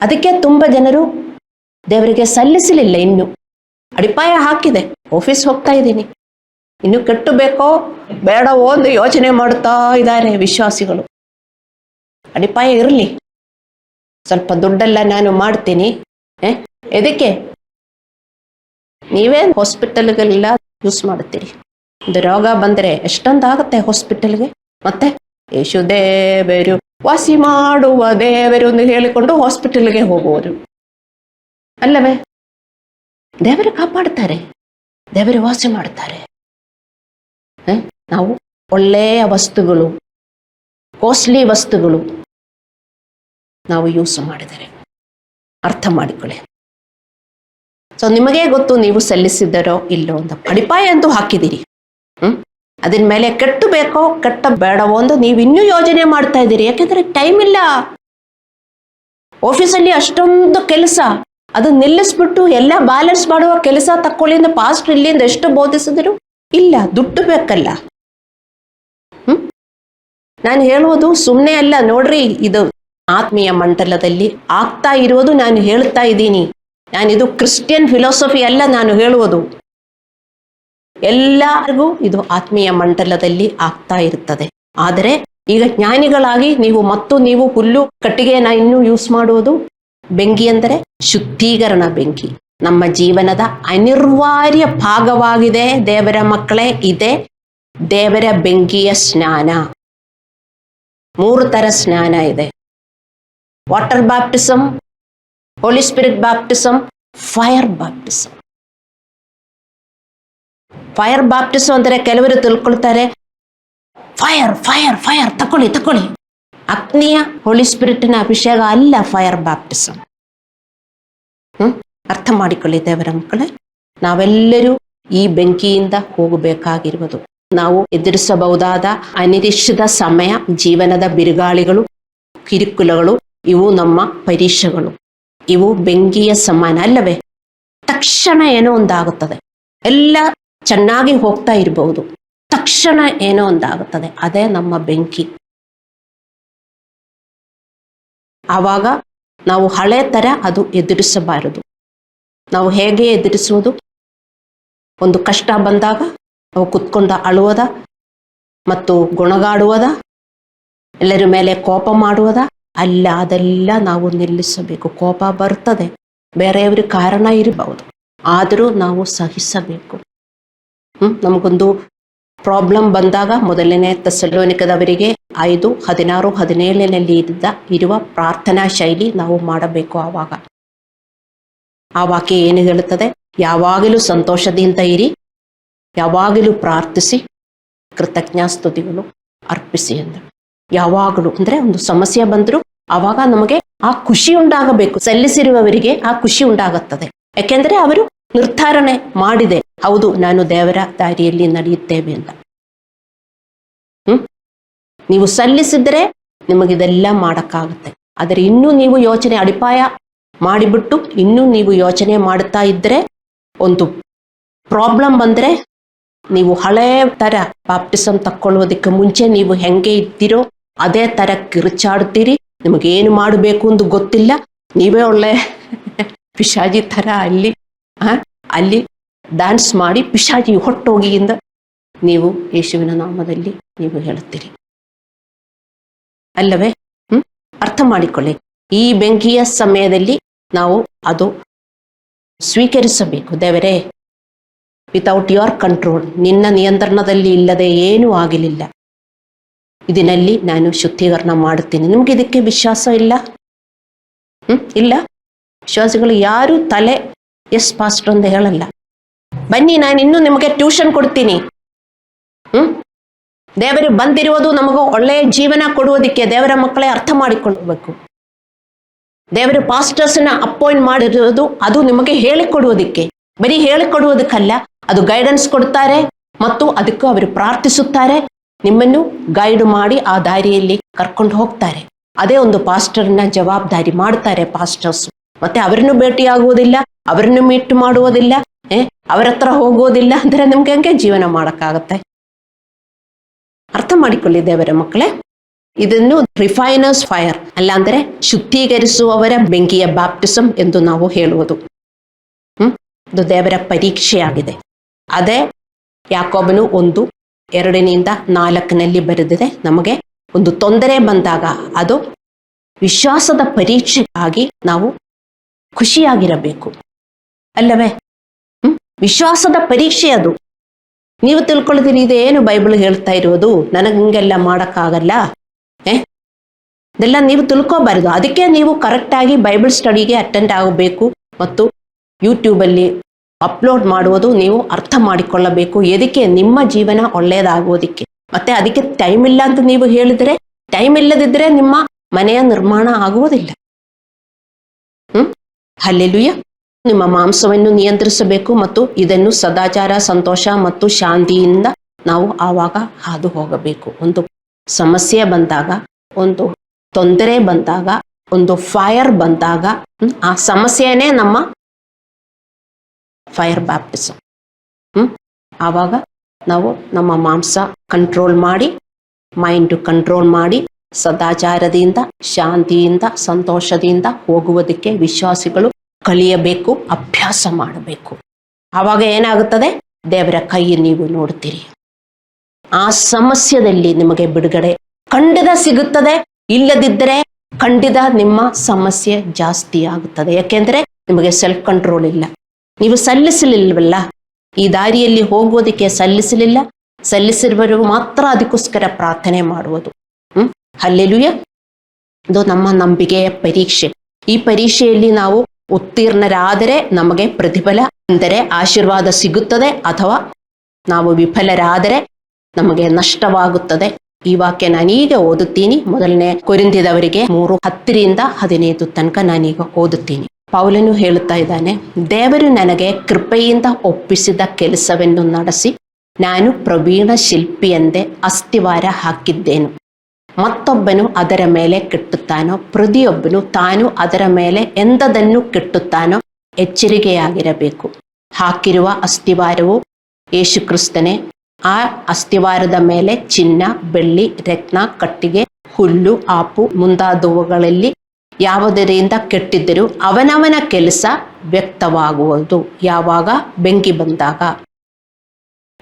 ಅದಕ್ಕೆ ತುಂಬಾ ಜನರು ದೇವರಿಗೆ ಸಲ್ಲಿಸಲಿಲ್ಲ. ಇನ್ನು ಅಡಿಪಾಯ ಹಾಕಿದೆ, ಆಫೀಸ್ ಹೋಗ್ತಾ ಇದ್ದೀನಿ, ಇನ್ನು ಕಟ್ಟಬೇಕೋ ಬೇಡವೋ ಎಂದು ಯೋಚನೆ ಮಾಡುತ್ತಾ ಇದ್ದಾರೆ ವಿಶ್ವಾಸಿಗಳು. ಅಡಿಪಾಯ ಇರಲಿ, ಸ್ವಲ್ಪ ದುಡ್ಡೆಲ್ಲ ನಾನು ಮಾಡ್ತೀನಿ. ಎದಕ್ಕೆ? ನೀವೇ ಹಾಸ್ಪಿಟಲ್ಗೆಲ್ಲ ಯೂಸ್ ಮಾಡ್ತೀರಿ. ಒಂದು ರೋಗ ಬಂದರೆ ಎಷ್ಟೊಂದಾಗುತ್ತೆ ಹಾಸ್ಪಿಟಲ್ಗೆ. ಮತ್ತೆ ಯೇಸು ದೇವರು ವಾಸಿ ಮಾಡುವ ದೇವರು ಎಂದು ಹೇಳಿಕೊಂಡು ಹಾಸ್ಪಿಟಲ್ಗೆ ಹೋಗುವರು ಅಲ್ಲವೇ? ದೇವರು ಕಾಪಾಡ್ತಾರೆ, ದೇವರು ವಾಸಿ ಮಾಡ್ತಾರೆ. ನಾವು ಒಳ್ಳೆಯ ವಸ್ತುಗಳು, ಕಾಸ್ಟ್ಲಿ ವಸ್ತುಗಳು ನಾವು ಯೂಸ್ ಮಾಡಿದರೆ ಅರ್ಥ ಮಾಡಿಕೊಳ್ಳಿ. ಸೊ ನಿಮಗೇ ಗೊತ್ತು ನೀವು ಸಲ್ಲಿಸಿದ್ದರೋ ಇಲ್ಲೋ ಅಂತ. ಅಡಿಪಾಯ ಅಂತೂ ಹಾಕಿದ್ದೀರಿ. ಅದ್ರ ಮೇಲೆ ಕಟ್ಟಬೇಕೋ ಕಟ್ಟ ಬೇಡವೋ ಅಂತ ನೀವು ಇನ್ನೂ ಯೋಜನೆ ಮಾಡ್ತಾ ಇದ್ದೀರಿ. ಯಾಕೆಂದ್ರೆ ಟೈಮ್ ಇಲ್ಲ. ಆಫೀಸಲ್ಲಿ ಅಷ್ಟೊಂದು ಕೆಲಸ, ಅದು ನಿಲ್ಲಿಸ್ಬಿಟ್ಟು ಎಲ್ಲ ಬ್ಯಾಲೆನ್ಸ್ ಮಾಡುವ ಕೆಲಸ ತಕ್ಕೊಳ್ಳಿ ಅಂತ ಪಾಸ್ಟ್ ಇಲ್ಲಿಂದ ಎಷ್ಟು ಬೋಧಿಸಿದ್ರು ಇಲ್ಲ, ದುಡ್ಡು ಬೇಕಲ್ಲ. ನಾನು ಹೇಳುವುದು ಸುಮ್ಮನೆ ಅಲ್ಲ ನೋಡ್ರಿ. ಇದು ಆತ್ಮೀಯ ಮಂಡಲದಲ್ಲಿ ಆಗ್ತಾ ಇರುವುದು ನಾನು ಹೇಳ್ತಾ ಇದ್ದೀನಿ. ನಾನಿದು ಕ್ರಿಶ್ಚಿಯನ್ ಫಿಲಾಸಫಿ ಅಲ್ಲ ನಾನು ಹೇಳುವುದು. ಎಲ್ಲರಿಗೂ ಇದು ಆತ್ಮೀಯ ಮಂಡಲದಲ್ಲಿ ಆಗ್ತಾ ಇರ್ತದೆ. ಆದರೆ ಈಗ ಜ್ಞಾನಿಗಳಾಗಿ ನೀವು ಹುಲ್ಲು ಕಟ್ಟಿಗೆನ ಇನ್ನೂ ಯೂಸ್ ಮಾಡುವುದು. ಬೆಂಕಿ ಅಂದರೆ ಶುದ್ಧೀಕರಣ ಬೆಂಕಿ ನಮ್ಮ ಜೀವನದ ಅನಿವಾರ್ಯ ಭಾಗವಾಗಿದೆ. ದೇವರ ಮಕ್ಕಳೇ, ಇದೆ ದೇವರ ಬೆಂಕಿಯ ಸ್ನಾನ. 3 ತರ ಸ್ನಾನ ಇದೆ: water baptism, holy spirit baptism, fire baptism. Fire baptism ಅಂದರೆ ಕೆಲವರು ತಿಳ್ಕೊಳ್ತಾರೆ, ಫೈರ್ ತಕೊಳ್ಳಿ. ಅಗ್ನಿಯ ಹೋಲಿ ಸ್ಪಿರಿಟ್ನ ಅಭಿಷೇಕ ಅಲ್ಲ ಫೈರ್ ಬ್ಯಾಪ್ಟಿಸಮ್. ಅರ್ಥ ಮಾಡಿಕೊಳ್ಳಿ ದೇವರ ಮಕ್ಕಳೇ. ನಾವೆಲ್ಲರೂ ಈ ಬೆಂಕಿಯಿಂದ ಹೋಗಬೇಕಾಗಿರುವುದು. ನಾವು ಎದುರಿಸಬಹುದಾದ ಅನಿರೀಕ್ಷಿತ ಸಮಯ, ಜೀವನದ ಬಿರುಗಾಳಿಗಳು, ಕಿರುಕುಳಗಳು, ಇವು ನಮ್ಮ ಪರೀಕ್ಷೆಗಳು. ಇವು ಬೆಂಕಿಯ ಸಮಾನ ಅಲ್ಲವೇ? ತಕ್ಷಣ ಏನೋ ಒಂದಾಗುತ್ತದೆ. ಎಲ್ಲ ಚೆನ್ನಾಗಿ ಹೋಗ್ತಾ ಇರಬಹುದು, ತಕ್ಷಣ ಏನೋ ಒಂದಾಗುತ್ತದೆ. ಅದೇ ನಮ್ಮ ಬೆಂಕಿ. ಆವಾಗ ನಾವು ಹಳೆ ತರ ಅದು ಎದುರಿಸಬಾರದು. ನಾವು ಹೇಗೆ ಎದುರಿಸುವುದು? ಒಂದು ಕಷ್ಟ ಬಂದಾಗ ನಾವು ಕುತ್ಕೊಂಡ ಅಳುವುದ ಮತ್ತು ಗುಣಗಾಡುವುದ, ಎಲ್ಲರ ಮೇಲೆ ಕೋಪ ಮಾಡುವುದ, ಅಲ್ಲ, ಅದೆಲ್ಲ ನಾವು ನಿಲ್ಲಿಸಬೇಕು. ಕೋಪ ಬರ್ತದೆ, ಬೇರೆಯವ್ರ ಕಾರಣ ಇರಬಹುದು, ಆದರೂ ನಾವು ಸಹಿಸಬೇಕು. ನಮಗೊಂದು ಪ್ರಾಬ್ಲಮ್ ಬಂದಾಗ ಮೊದಲನೇ ಥೆಸಲೋನಿಕದವರಿಗೆ 5:16-17 ಇರುವ ಪ್ರಾರ್ಥನಾ ಶೈಲಿ ನಾವು ಮಾಡಬೇಕು. ಆ ವಾಕ್ಯ ಏನು ಹೇಳುತ್ತದೆ? ಯಾವಾಗಲೂ ಸಂತೋಷದಿಂದ ಇರಿ, ಯಾವಾಗಲೂ ಪ್ರಾರ್ಥಿಸಿ, ಕೃತಜ್ಞಾಸ್ತುತಿಗಳು ಅರ್ಪಿಸಿ ಎಂದು. ಯಾವಾಗಲೂ ಅಂದ್ರೆ ಒಂದು ಸಮಸ್ಯೆ ಬಂದ್ರು ಆವಾಗ ನಮಗೆ ಆ ಖುಷಿ ಉಂಟಾಗಬೇಕು. ಸಲ್ಲಿಸಿರುವವರಿಗೆ ಆ ಖುಷಿ ಉಂಟಾಗುತ್ತದೆ. ಯಾಕೆಂದ್ರೆ ಅವರು ನಿರ್ಧಾರಣೆ ಮಾಡಿದೆ, ಹೌದು ನಾನು ದೇವರ ದಾರಿಯಲ್ಲಿ ನಡೆಯುತ್ತೇವೆ ಅಂತ. ನೀವು ಸಲ್ಲಿಸಿದ್ರೆ ನಿಮಗಿದೆಲ್ಲ ಮಾಡಕ್ಕಾಗುತ್ತೆ. ಆದರೆ ಇನ್ನೂ ನೀವು ಯೋಚನೆ ಅಡಿಪಾಯ ಮಾಡಿಬಿಟ್ಟು ಇನ್ನೂ ನೀವು ಯೋಚನೆ ಮಾಡುತ್ತಾ ಇದ್ರೆ, ಒಂದು ಪ್ರಾಬ್ಲಮ್ ಬಂದ್ರೆ ನೀವು ಹಳೇ ತರ ಬಾಪ್ಟಿಸಮ್ ತಕ್ಕೊಳ್ಳುವುದಕ್ಕೆ ಮುಂಚೆ ನೀವು ಹೆಂಗೆ ಇದ್ದೀರೋ ಅದೇ ತರ ಕಿರುಚಾಡ್ತೀರಿ. ನಿಮಗೇನು ಮಾಡಬೇಕು ಅಂತ ಗೊತ್ತಿಲ್ಲ. ನೀವೇ ಒಳ್ಳೆ ಪಿಶಾಜಿ ತರ ಅಲ್ಲಿ ಡ್ಯಾನ್ಸ್ ಮಾಡಿ ಪಿಶಾಜಿ ಹೊಟ್ಟೋಗಿಯಿಂದ ನೀವು ಯೇಸುವಿನ ನಾಮದಲ್ಲಿ ನೀವು ಹೇಳುತ್ತೀರಿ ಅಲ್ಲವೇ? ಅರ್ಥ ಮಾಡಿಕೊಳ್ಳಿ. ಈ ಬೆಂಕಿಯ ಸಮಯದಲ್ಲಿ ನಾವು ಅದು ಸ್ವೀಕರಿಸಬೇಕು. ದೇವರೇ, ವಿತೌಟ್ ಯುವರ್ ಕಂಟ್ರೋಲ್, ನಿನ್ನ ನಿಯಂತ್ರಣದಲ್ಲಿ ಇಲ್ಲದೆ ಏನೂ ಆಗಲಿಲ್ಲ, ಇದರಲ್ಲಿ ನಾನು ಶುದ್ಧೀಕರಣ ಮಾಡುತ್ತೇನೆ. ನಿಮ್ಗೆ ಇದಕ್ಕೆ ವಿಶ್ವಾಸ ಇಲ್ಲ? ಇಲ್ಲ. ವಿಶ್ವಾಸಿಗಳು ಯಾರು ತಲೆ ಎಸ್ ಪಾಸ್ಟರ್ ಅಂತ ಹೇಳಲ್ಲ. ಬನ್ನಿ, ನಾನು ಇನ್ನೂ ನಿಮಗೆ ಟ್ಯೂಷನ್ ಕೊಡ್ತೀನಿ. ದೇವರು ಬಂದಿರುವುದು ನಮಗೂ ಒಳ್ಳೆಯ ಜೀವನ ಕೊಡುವುದಕ್ಕೆ. ದೇವರ ಮಕ್ಕಳೇ ಅರ್ಥ ಮಾಡಿಕೊಳ್ಳಬೇಕು. ದೇವರು ಪಾಸ್ಟರ್ಸ್ನ ಅಪಾಯಿಂಟ್ ಮಾಡಿರೋದು ಅದು ನಿಮಗೆ ಹೇಳಿಕೊಡುವುದಕ್ಕೆ, ಬರೀ ಹೇಳಿಕೊಡುವುದಕ್ಕಲ್ಲ, ಅದು ಗೈಡೆನ್ಸ್ ಕೊಡ್ತಾರೆ ಮತ್ತು ಅದಕ್ಕೂ ಅವರು ಪ್ರಾರ್ಥಿಸುತ್ತಾರೆ. ನಿಮ್ಮನ್ನು ಗೈಡ್ ಮಾಡಿ ಆ ದಾರಿಯಲ್ಲಿ ಕರ್ಕೊಂಡು ಹೋಗ್ತಾರೆ. ಅದೇ ಒಂದು ಪಾಸ್ಟರ್ನ ಜವಾಬ್ದಾರಿ ಮಾಡ್ತಾರೆ ಪಾಸ್ಟರ್ಸ್. ಮತ್ತೆ ಅವರನ್ನು ಭೇಟಿಯಾಗುವುದಿಲ್ಲ, ಅವರನ್ನು ಮೀಟ್ ಮಾಡುವುದಿಲ್ಲ, ಅವರ ಹತ್ರ ಹೋಗುವುದಿಲ್ಲ ಅಂದ್ರೆ ನಿಮ್ಗೆ ಹೆಂಗೆ ಜೀವನ ಮಾಡಕ್ಕಾಗತ್ತೆ? ಅರ್ಥ ಮಾಡಿಕೊಳ್ಳಿ ದೇವರ ಮಕ್ಕಳೇ. ಇದನ್ನು ರಿಫೈನರ್ಸ್ ಫೈರ್ ಅಲ್ಲ ಅಂದ್ರೆ ಶುದ್ಧೀಕರಿಸುವವರ ಬೆಂಕಿಯ ಬ್ಯಾಪ್ಟಿಸಮ್ ಎಂದು ನಾವು ಹೇಳುವುದು. ಇದು ದೇವರ ಪರೀಕ್ಷೆಯಾಗಿದೆ. ಅದೇ ಯಾಕೋಬನು 1:2-4 ಬರೆದಿದೆ. ನಮಗೆ ಒಂದು ತೊಂದರೆ ಬಂದಾಗ ಅದು ವಿಶ್ವಾಸದ ಪರೀಕ್ಷೆಗಾಗಿ ನಾವು ಖುಷಿಯಾಗಿರಬೇಕು ಅಲ್ಲವೇ? ವಿಶ್ವಾಸದ ಪರೀಕ್ಷೆ ಅದು. ನೀವು ತಿಳ್ಕೊಳ್ಳುತ್ತೀರಿ, ಇದೇನು ಬೈಬಲ್ ಹೇಳ್ತಾ ಇರೋದು, ನನಗೆ ಹಿಂಗೆಲ್ಲ ಮಾಡಕ್ಕಾಗಲ್ಲ, ಇದೆಲ್ಲ ನೀವು ತಿಳ್ಕೋಬಾರ್ದು. ಅದಕ್ಕೆ ನೀವು ಕರೆಕ್ಟಾಗಿ ಬೈಬಲ್ ಸ್ಟಡಿಗೆ ಅಟೆಂಡ್ ಆಗಬೇಕು ಮತ್ತು ಯೂಟ್ಯೂಬಲ್ಲಿ ಅಪ್ಲೋಡ್ ಮಾಡುವುದು ನೀವು ಅರ್ಥ ಮಾಡಿಕೊಳ್ಳಬೇಕು. ಎದಕ್ಕೆ? ನಿಮ್ಮ ಜೀವನ ಒಳ್ಳೆಯದಾಗುವುದಕ್ಕೆ. ಮತ್ತೆ ಅದಕ್ಕೆ ಟೈಮ್ ಇಲ್ಲ ಅಂತ ನೀವು ಹೇಳಿದ್ರೆ, ಟೈಮ್ ಇಲ್ಲದಿದ್ರೆ ನಿಮ್ಮ ಮನೆಯ ನಿರ್ಮಾಣ ಆಗುವುದಿಲ್ಲ. ಹಲ್ಲೆಲೂಯಾ. ನಿಮ್ಮ ಮಾಂಸವನ್ನು ನಿಯಂತ್ರಿಸಬೇಕು ಮತ್ತು ಇದನ್ನು ಸದಾಚಾರ, ಸಂತೋಷ ಮತ್ತು ಶಾಂತಿಯಿಂದ ನಾವು ಆವಾಗ ಹಾದು ಹೋಗಬೇಕು. ಒಂದು ಸಮಸ್ಯೆ ಬಂದಾಗ, ಒಂದು ತೊಂದರೆ ಬಂದಾಗ, ಒಂದು ಫೈರ್ ಬಂದಾಗ, ಆ ಸಮಸ್ಯೆನೇ ನಮ್ಮ ಫೈರ್ ಬ್ಯಾಪ್ಟಿಸಮ್. ಆವಾಗ ನಾವು ನಮ್ಮ ಮಾಂಸ ಕಂಟ್ರೋಲ್ ಮಾಡಿ, ಮೈಂಡ್ ಕಂಟ್ರೋಲ್ ಮಾಡಿ, ಸದಾಚಾರದಿಂದ, ಶಾಂತಿಯಿಂದ, ಸಂತೋಷದಿಂದ ಹೋಗುವುದಕ್ಕೆ ವಿಶ್ವಾಸಿಗಳು ಕಲಿಯಬೇಕು, ಅಭ್ಯಾಸ ಮಾಡಬೇಕು. ಆವಾಗ ಏನಾಗುತ್ತದೆ? ದೇವರ ಕೈ ನೀವು ನೋಡ್ತೀರಿ. ಆ ಸಮಸ್ಯೆಯಲ್ಲಿ ನಿಮಗೆ ಬಿಡುಗಡೆ ಖಂಡಿತ ಸಿಗುತ್ತದೆ. ಇಲ್ಲದಿದ್ದರೆ ಖಂಡಿತ ನಿಮ್ಮ ಸಮಸ್ಯೆ ಜಾಸ್ತಿ ಆಗುತ್ತದೆ. ಯಾಕೆಂದ್ರೆ ನಿಮಗೆ ಸೆಲ್ಫ್ ಕಂಟ್ರೋಲ್ ಇಲ್ಲ. ನೀವು ಸಲ್ಲಿಸಲಿಲ್ವಲ್ಲ, ಈ ದಾರಿಯಲ್ಲಿ ಹೋಗುವುದಕ್ಕೆ ಸಲ್ಲಿಸಲಿಲ್ಲ. ಸಲ್ಲಿಸಿರುವರು ಮಾತ್ರ ಅದಕ್ಕೋಸ್ಕರ ಪ್ರಾರ್ಥನೆ ಮಾಡುವುದು. ಹಲ್ಲೆಲೂಯಾ. ಇದು ನಮ್ಮ ನಂಬಿಕೆಯ ಪರೀಕ್ಷೆ. ಈ ಪರೀಕ್ಷೆಯಲ್ಲಿ ನಾವು ಉತ್ತೀರ್ಣರಾದರೆ ನಮಗೆ ಪ್ರತಿಫಲ ಅಂದರೆ ಆಶೀರ್ವಾದ ಸಿಗುತ್ತದೆ, ಅಥವಾ ನಾವು ವಿಫಲರಾದರೆ ನಮಗೆ ನಷ್ಟವಾಗುತ್ತದೆ. ಈ ವಾಕ್ಯ ನಾನೀಗ ಓದುತ್ತೀನಿ. ಮೊದಲನೇ ಕೊರಿಂಥದವರಿಗೆ 3:10-15 ತನಕ ನಾನೀಗ ಓದುತ್ತೀನಿ. ಪೌಲನು ಹೇಳುತ್ತಾ ಇದ್ದಾನೆ, ದೇವರು ನನಗೆ ಕೃಪೆಯಿಂದ ಒಪ್ಪಿಸಿದ ಕೆಲಸವನ್ನು ನಡೆಸಿ ನಾನು ಪ್ರವೀಣ ಶಿಲ್ಪಿಯಂತೆ ಅಸ್ತಿವಾರ ಹಾಕಿದ್ದೇನು. ಮತ್ತೊಬ್ಬನು ಅದರ ಮೇಲೆ ಕೆಟ್ಟುತ್ತಾನೋ, ಪ್ರತಿಯೊಬ್ಬನು ತಾನು ಅದರ ಮೇಲೆ ಎಂದದನ್ನು ಕೆಟ್ಟುತ್ತಾನೋ ಎಚ್ಚರಿಕೆಯಾಗಿರಬೇಕು. ಹಾಕಿರುವ ಅಸ್ತಿವಾರವು ಯೇಸು ಕ್ರಿಸ್ತನೇ. ಆ ಅಸ್ತಿವಾರದ ಮೇಲೆ ಚಿನ್ನ, ಬೆಳ್ಳಿ, ರತ್ನ, ಕಟ್ಟಿಗೆ, ಹುಲ್ಲು, ಆಪು ಮುಂತಾದವುಗಳಲ್ಲಿ ಯಾವುದರಿಂದ ಕೆಟ್ಟಿದ್ದರೂ ಅವನವನ ಕೆಲಸ ವ್ಯಕ್ತವಾಗುವುದು ಯಾವಾಗ? ಬೆಂಕಿ ಬಂದಾಗ.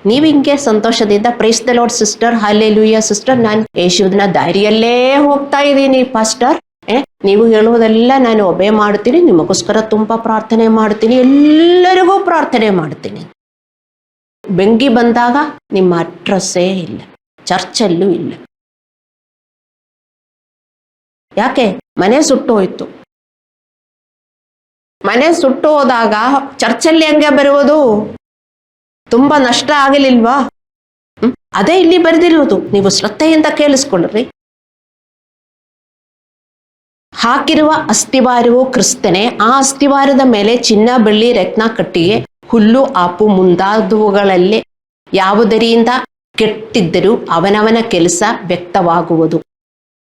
ನೀವು ಹಿಂಗೆ ಸಂತೋಷದಿಂದ praise the lord sister, hallelujah sister, ನಾನು ಯೇಸುವಿನ ದಾರಿಯಲ್ಲೇ ಹೋಗ್ತಾ ಇದ್ದೀನಿ ಪಾಸ್ಟರ್, ನೀವು ಹೇಳುವುದೆಲ್ಲ ನಾನು ಒಬೆ ಮಾಡ್ತೀನಿ, ನಿಮಗೋಸ್ಕರ ತುಂಬ ಪ್ರಾರ್ಥನೆ ಮಾಡ್ತೀನಿ, ಎಲ್ಲರಿಗೂ ಪ್ರಾರ್ಥನೆ ಮಾಡ್ತೀನಿ. ಬೆಂಕಿ ಬಂದಾಗ ನಿಮ್ಮ ಅಡ್ರೆಸ್ಸೇ ಇಲ್ಲ, ಚರ್ಚಲ್ಲೂ ಇಲ್ಲ. ಯಾಕೆ? ಮನೆ ಸುಟ್ಟು ಹೋಯ್ತು. ಮನೆ ಸುಟ್ಟು ಹೋದಾಗ ಚರ್ಚಲ್ಲಿ ಹೆಂಗೆ ಬರುವುದು? ತುಂಬಾ ನಷ್ಟ ಆಗಲಿಲ್ವಾ? ಅದೇ ಇಲ್ಲಿ ಬರೆದಿರುವುದು, ನೀವು ಶ್ರದ್ಧೆಯಿಂದ ಕೇಳಿಸ್ಕೊಳ್ಳ್ರಿ. ಹಾಕಿರುವ ಅಸ್ಥಿವಾರವು ಕ್ರಿಸ್ತನೇ, ಆ ಅಸ್ಥಿವಾರದ ಮೇಲೆ ಚಿನ್ನ, ಬೆಳ್ಳಿ, ರತ್ನ, ಕಟ್ಟಿಗೆ, ಹುಲ್ಲು, ಆಪು ಮುಂತಾದವುಗಳಲ್ಲಿ ಯಾವುದರಿಂದ ಕೆಟ್ಟಿದ್ದರೂ ಅವನವನ ಕೆಲಸ ವ್ಯಕ್ತವಾಗುವುದು.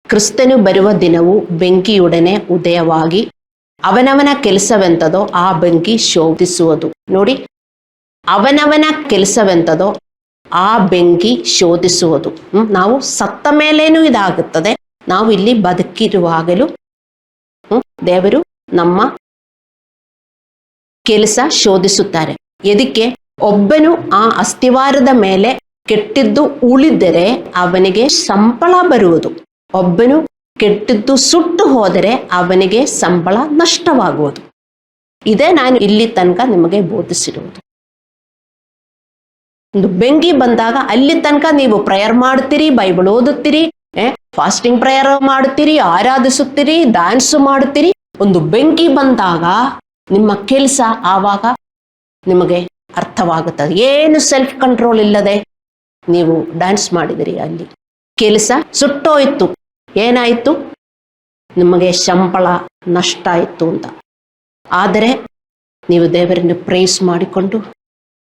ಕ್ರಿಸ್ತನು ಬರುವ ದಿನವು ಬೆಂಕಿಯೊಡನೆ ಉದಯವಾಗಿ ಅವನವನ ಕೆಲಸವೆಂತದೋ ಆ ಬೆಂಕಿ ಶೋಧಿಸುವುದು. ನೋಡಿ, ಅವನವನ ಕೆಲಸವೆಂತದೋ ಆ ಬೆಂಕಿ ಶೋಧಿಸುವುದು. ನಾವು ಸತ್ತ ಮೇಲೇನೂ ಇದಾಗುತ್ತದೆ. ನಾವು ಇಲ್ಲಿ ಬದುಕಿರುವಾಗಲೂ ದೇವರು ನಮ್ಮ ಕೆಲಸ ಶೋಧಿಸುತ್ತಾರೆ. ಎದಕ್ಕೆ? ಒಬ್ಬನು ಆ ಅಸ್ಥಿವಾರದ ಮೇಲೆ ಕೆಟ್ಟಿದ್ದು ಉಳಿದರೆ ಅವನಿಗೆ ಸಂಬಳ ಬರುವುದು. ಒಬ್ಬನು ಕೆಟ್ಟಿದ್ದು ಸುಟ್ಟು ಹೋದರೆ ಅವನಿಗೆ ಸಂಬಳ ನಷ್ಟವಾಗುವುದು. ಇದೇ ನಾನು ಇಲ್ಲಿ ತನಕ ನಿಮಗೆ ಬೋಧಿಸಿರುವುದು. ಒಂದು ಬೆಂಕಿ ಬಂದಾಗ ಅಲ್ಲಿ ತನಕ ನೀವು ಪ್ರೇಯರ್ ಮಾಡ್ತೀರಿ, ಬೈಬಲ್ ಓದುತ್ತೀರಿ, ಫಾಸ್ಟಿಂಗ್ ಪ್ರೇಯರ್ ಮಾಡುತ್ತೀರಿ, ಆರಾಧಿಸುತ್ತೀರಿ, ಡ್ಯಾನ್ಸ್ ಮಾಡುತ್ತೀರಿ. ಒಂದು ಬೆಂಕಿ ಬಂದಾಗ ನಿಮ್ಮ ಕೆಲಸ ಆವಾಗ ನಿಮಗೆ ಅರ್ಥವಾಗುತ್ತದೆ. ಏನು ಸೆಲ್ಫ್ ಕಂಟ್ರೋಲ್ ಇಲ್ಲದೆ ನೀವು ಡ್ಯಾನ್ಸ್ ಮಾಡಿದಿರಿ, ಅಲ್ಲಿ ಕೆಲಸ ಸುಟ್ಟೋಯ್ತು. ಏನಾಯಿತು? ನಿಮಗೆ ಸಂಬಳ ನಷ್ಟ ಆಯಿತು ಅಂತ. ಆದರೆ ನೀವು ದೇವರನ್ನು ಪ್ರೈಸ್ ಮಾಡಿಕೊಂಡು,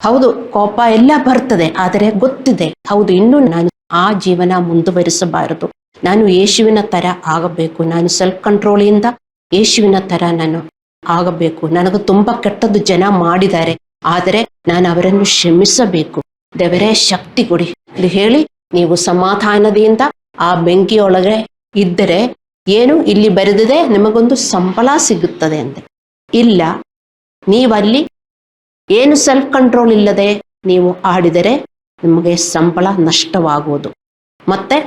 ಹೌದು ಕೋಪ ಎಲ್ಲ ಬರ್ತದೆ, ಆದರೆ ಗೊತ್ತಿದೆ, ಹೌದು ಇನ್ನು ನಾನು ಆ ಜೀವನ ಮುಂದುವರಿಸಬಾರದು, ನಾನು ಯೇಸುವಿನ ತರ ಆಗಬೇಕು, ನಾನು ಸೆಲ್ಫ್ ಕಂಟ್ರೋಲಿಂದ ಯೇಸುವಿನ ತರ ನಾನು ಆಗಬೇಕು. ನನಗೆ ತುಂಬಾ ಕೆಟ್ಟದ್ದು ಜನ ಮಾಡಿದ್ದಾರೆ, ಆದರೆ ನಾನು ಅವರನ್ನು ಕ್ಷಮಿಸಬೇಕು. ದೇವರೇ ಶಕ್ತಿ ಕೊಡಿ ಎಂದು ಹೇಳಿ ನೀವು ಸಮಾಧಾನದಿಂದ ಆ ಬೆಂಕಿಯೊಳಗೆ ಇದ್ದರೆ ಏನು ಇಲ್ಲಿ ಬರೆದಿದೆ, ನಿಮಗೊಂದು ಸಂಬಳ ಸಿಗುತ್ತದೆ ಅಂತ. ಇಲ್ಲ, ನೀವಲ್ಲಿ ಏನು ಸೆಲ್ಫ್ ಕಂಟ್ರೋಲ್ ಇಲ್ಲದೆ ನೀವು ಆಡಿದರೆ ನಿಮಗೆ ಸಂಬಳ ನಷ್ಟವಾಗುವುದು. ಮತ್ತೆ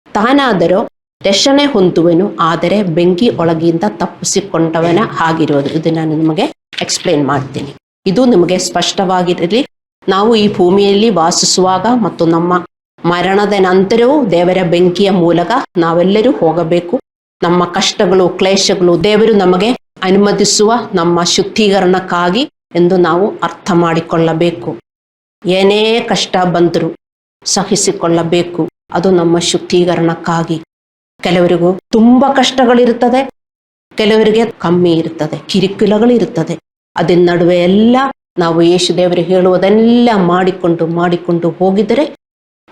ತಾನಾದರೂ ರಕ್ಷಣೆ ಹೊಂದುವನು, ಆದರೆ ಬೆಂಕಿ ಒಳಗಿಂದ ತಪ್ಪಿಸಿಕೊಂಡವನ ಆಗಿರುವುದು. ಇದು ನಾನು ನಿಮಗೆ ಎಕ್ಸ್ಪ್ಲೇನ್ ಮಾಡ್ತೀನಿ. ಇದು ನಿಮಗೆ ಸ್ಪಷ್ಟವಾಗಿರಲಿ. ನಾವು ಈ ಭೂಮಿಯಲ್ಲಿ ವಾಸಿಸುವಾಗ ಮತ್ತು ನಮ್ಮ ಮರಣದ ನಂತರವೂ ದೇವರ ಬೆಂಕಿಯ ಮೂಲಕ ನಾವೆಲ್ಲರೂ ಹೋಗಬೇಕು. ನಮ್ಮ ಕಷ್ಟಗಳು, ಕ್ಲೇಶಗಳು ದೇವರು ನಮಗೆ ಅನುಮತಿಸುವ ನಮ್ಮ ಶುದ್ಧೀಕರಣಕ್ಕಾಗಿ ಎಂದು ನಾವು ಅರ್ಥ ಮಾಡಿಕೊಳ್ಳಬೇಕು. ಏನೇ ಕಷ್ಟ ಬಂದರೂ ಸಹಿಸಿಕೊಳ್ಳಬೇಕು, ಅದು ನಮ್ಮ ಶುದ್ಧೀಕರಣಕ್ಕಾಗಿ. ಕೆಲವರಿಗೂ ತುಂಬ ಕಷ್ಟಗಳಿರುತ್ತದೆ, ಕೆಲವರಿಗೆ ಕಮ್ಮಿ ಇರ್ತದೆ, ಕಿರಿಕಿಲಗಳಿರುತ್ತದೆ. ಅದರ ನಡುವೆ ಎಲ್ಲ ನಾವು ಯೇಸು ದೇವರು ಹೇಳುವುದೆಲ್ಲ ಮಾಡಿಕೊಂಡು ಹೋಗಿದರೆ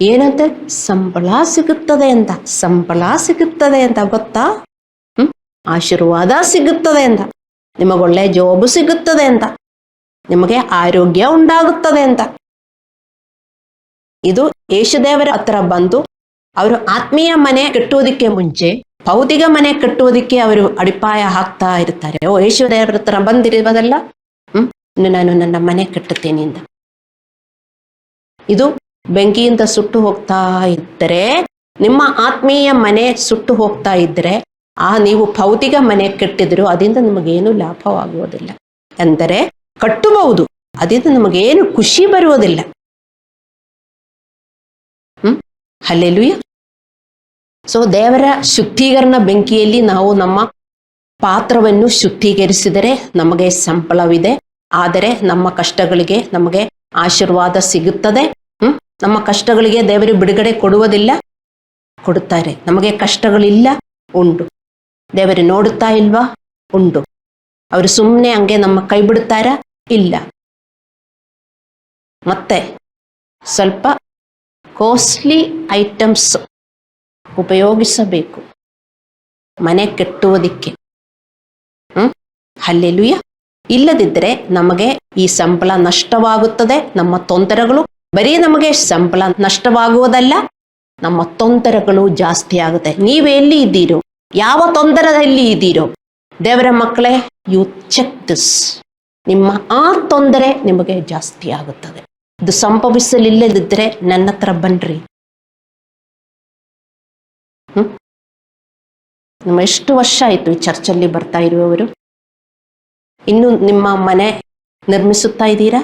ಏನಂತೆ ಸಂಬಳ ಸಿಗುತ್ತದೆ ಅಂತ, ಸಂಬಳ ಸಿಗುತ್ತದೆ ಅಂತ ಗೊತ್ತಾ? ಆಶೀರ್ವಾದ ಸಿಗುತ್ತದೆ ಅಂತ, ನಿಮಗೊಳ್ಳೆ ಜಾಬ್ ಸಿಗುತ್ತದೆ ಅಂತ, ನಿಮಗೆ ಆರೋಗ್ಯ ಉಂಟಾಗುತ್ತದೆ ಅಂತ. ಇದು ಯೇಸುದೇವರ ಹತ್ರ ಬಂದು ಅವರು ಆತ್ಮೀಯ ಮನೆ ಕಟ್ಟುವುದಕ್ಕೆ ಮುಂಚೆ ಭೌತಿಕ ಮನೆ ಕಟ್ಟುವುದಕ್ಕೆ ಅವರು ಅಡಿಪಾಯ ಹಾಕ್ತಾ ಇರ್ತಾರೆ. ಯೇಸುದೇವರ ಹತ್ರ ಬಂದಿರುವುದಲ್ಲ, ಇನ್ನು ನಾನು ನನ್ನ ಮನೆ ಕಟ್ಟುತ್ತೇನೆ ಅಂತ. ಇದು ಬೆಂಕಿಯಿಂದ ಸುಟ್ಟು ಹೋಗ್ತಾ ಇದ್ದರೆ, ನಿಮ್ಮ ಆತ್ಮೀಯ ಮನೆ ಸುಟ್ಟು ಹೋಗ್ತಾ ಇದ್ದರೆ, ನೀವು ಭೌತಿಕ ಮನೆ ಕಟ್ಟಿದ್ರು ಅದರಿಂದ ನಿಮಗೇನು ಲಾಭವಾಗುವುದಿಲ್ಲ. ಅಂದರೆ ಕಟ್ಟಬಹುದು, ಅದರಿಂದ ನಮಗೇನು ಖುಷಿ ಬರುವುದಿಲ್ಲ. ಹಲ್ಲೆಲೂಯಾ. ಸೊ ದೇವರ ಶುದ್ಧೀಕರಣ ಬೆಂಕಿಯಲ್ಲಿ ನಾವು ನಮ್ಮ ಪಾತ್ರವನ್ನು ಶುದ್ಧೀಕರಿಸಿದರೆ ನಮಗೆ ಸಂಬಳವಿದೆ. ಆದರೆ ನಮ್ಮ ಕಷ್ಟಗಳಿಗೆ ನಮಗೆ ಆಶೀರ್ವಾದ ಸಿಗುತ್ತದೆ. ನಮ್ಮ ಕಷ್ಟಗಳಿಗೆ ದೇವರು ಬಿಡುಗಡೆ ಕೊಡುವುದಿಲ್ಲ, ಕೊಡುತ್ತಾರೆ. ನಮಗೆ ಕಷ್ಟಗಳಿಲ್ಲ, ಉಂಟು. ದೇವರು ನೋಡುತ್ತಾ ಇಲ್ವಾ? ಉಂಟು. ಅವರು ಸುಮ್ಮನೆ ಹಂಗೆ ನಮ್ಮ ಕೈ ಬಿಡುತ್ತಾರಾ? ಇಲ್ಲ. ಮತ್ತೆ ಸ್ವಲ್ಪ ಕಾಸ್ಟ್ಲಿ ಐಟಮ್ಸ್ ಉಪಯೋಗಿಸಬೇಕು ಮನೆ ಕಟ್ಟುವುದಕ್ಕೆ. ಹಲ್ಲೆಲೂಯಾ. ಇಲ್ಲದಿದ್ದರೆ ನಮಗೆ ಈ ಸಂಬಳ ನಷ್ಟವಾಗುತ್ತದೆ. ನಮ್ಮ ತೊಂದರೆಗಳು ಬರೀ ನಮಗೆ ಸಂಬಳ ನಷ್ಟವಾಗುವುದಲ್ಲ, ನಮ್ಮ ತೊಂದರೆಗಳು ಜಾಸ್ತಿ ಆಗುತ್ತೆ. ನೀವೆಲ್ಲಿ ಇದ್ದೀರೋ, ಯಾವ ತೊಂದರೆಯಲ್ಲಿ ಇದ್ದೀರೋ, ದೇವರ ಮಕ್ಕಳೇ, ಯು ಚೆಕ್ ದಿಸ್. ನಿಮ್ಮ ಆ ತೊಂದರೆ ನಿಮಗೆ ಜಾಸ್ತಿ ಆಗುತ್ತದೆ. ಇದು ಸಂಭವಿಸಲಿಲ್ಲದಿದ್ದರೆ ನನ್ನ ಹತ್ರ ಬನ್ರಿ. ನಿಮ್ಮ ಎಷ್ಟು ವರ್ಷ ಆಯಿತು ಈ ಚರ್ಚಲ್ಲಿ ಬರ್ತಾ ಇರುವವರು? ಇನ್ನು ನಿಮ್ಮ ಮನೆ ನಿರ್ಮಿಸುತ್ತಾ ಇದ್ದೀರಾ?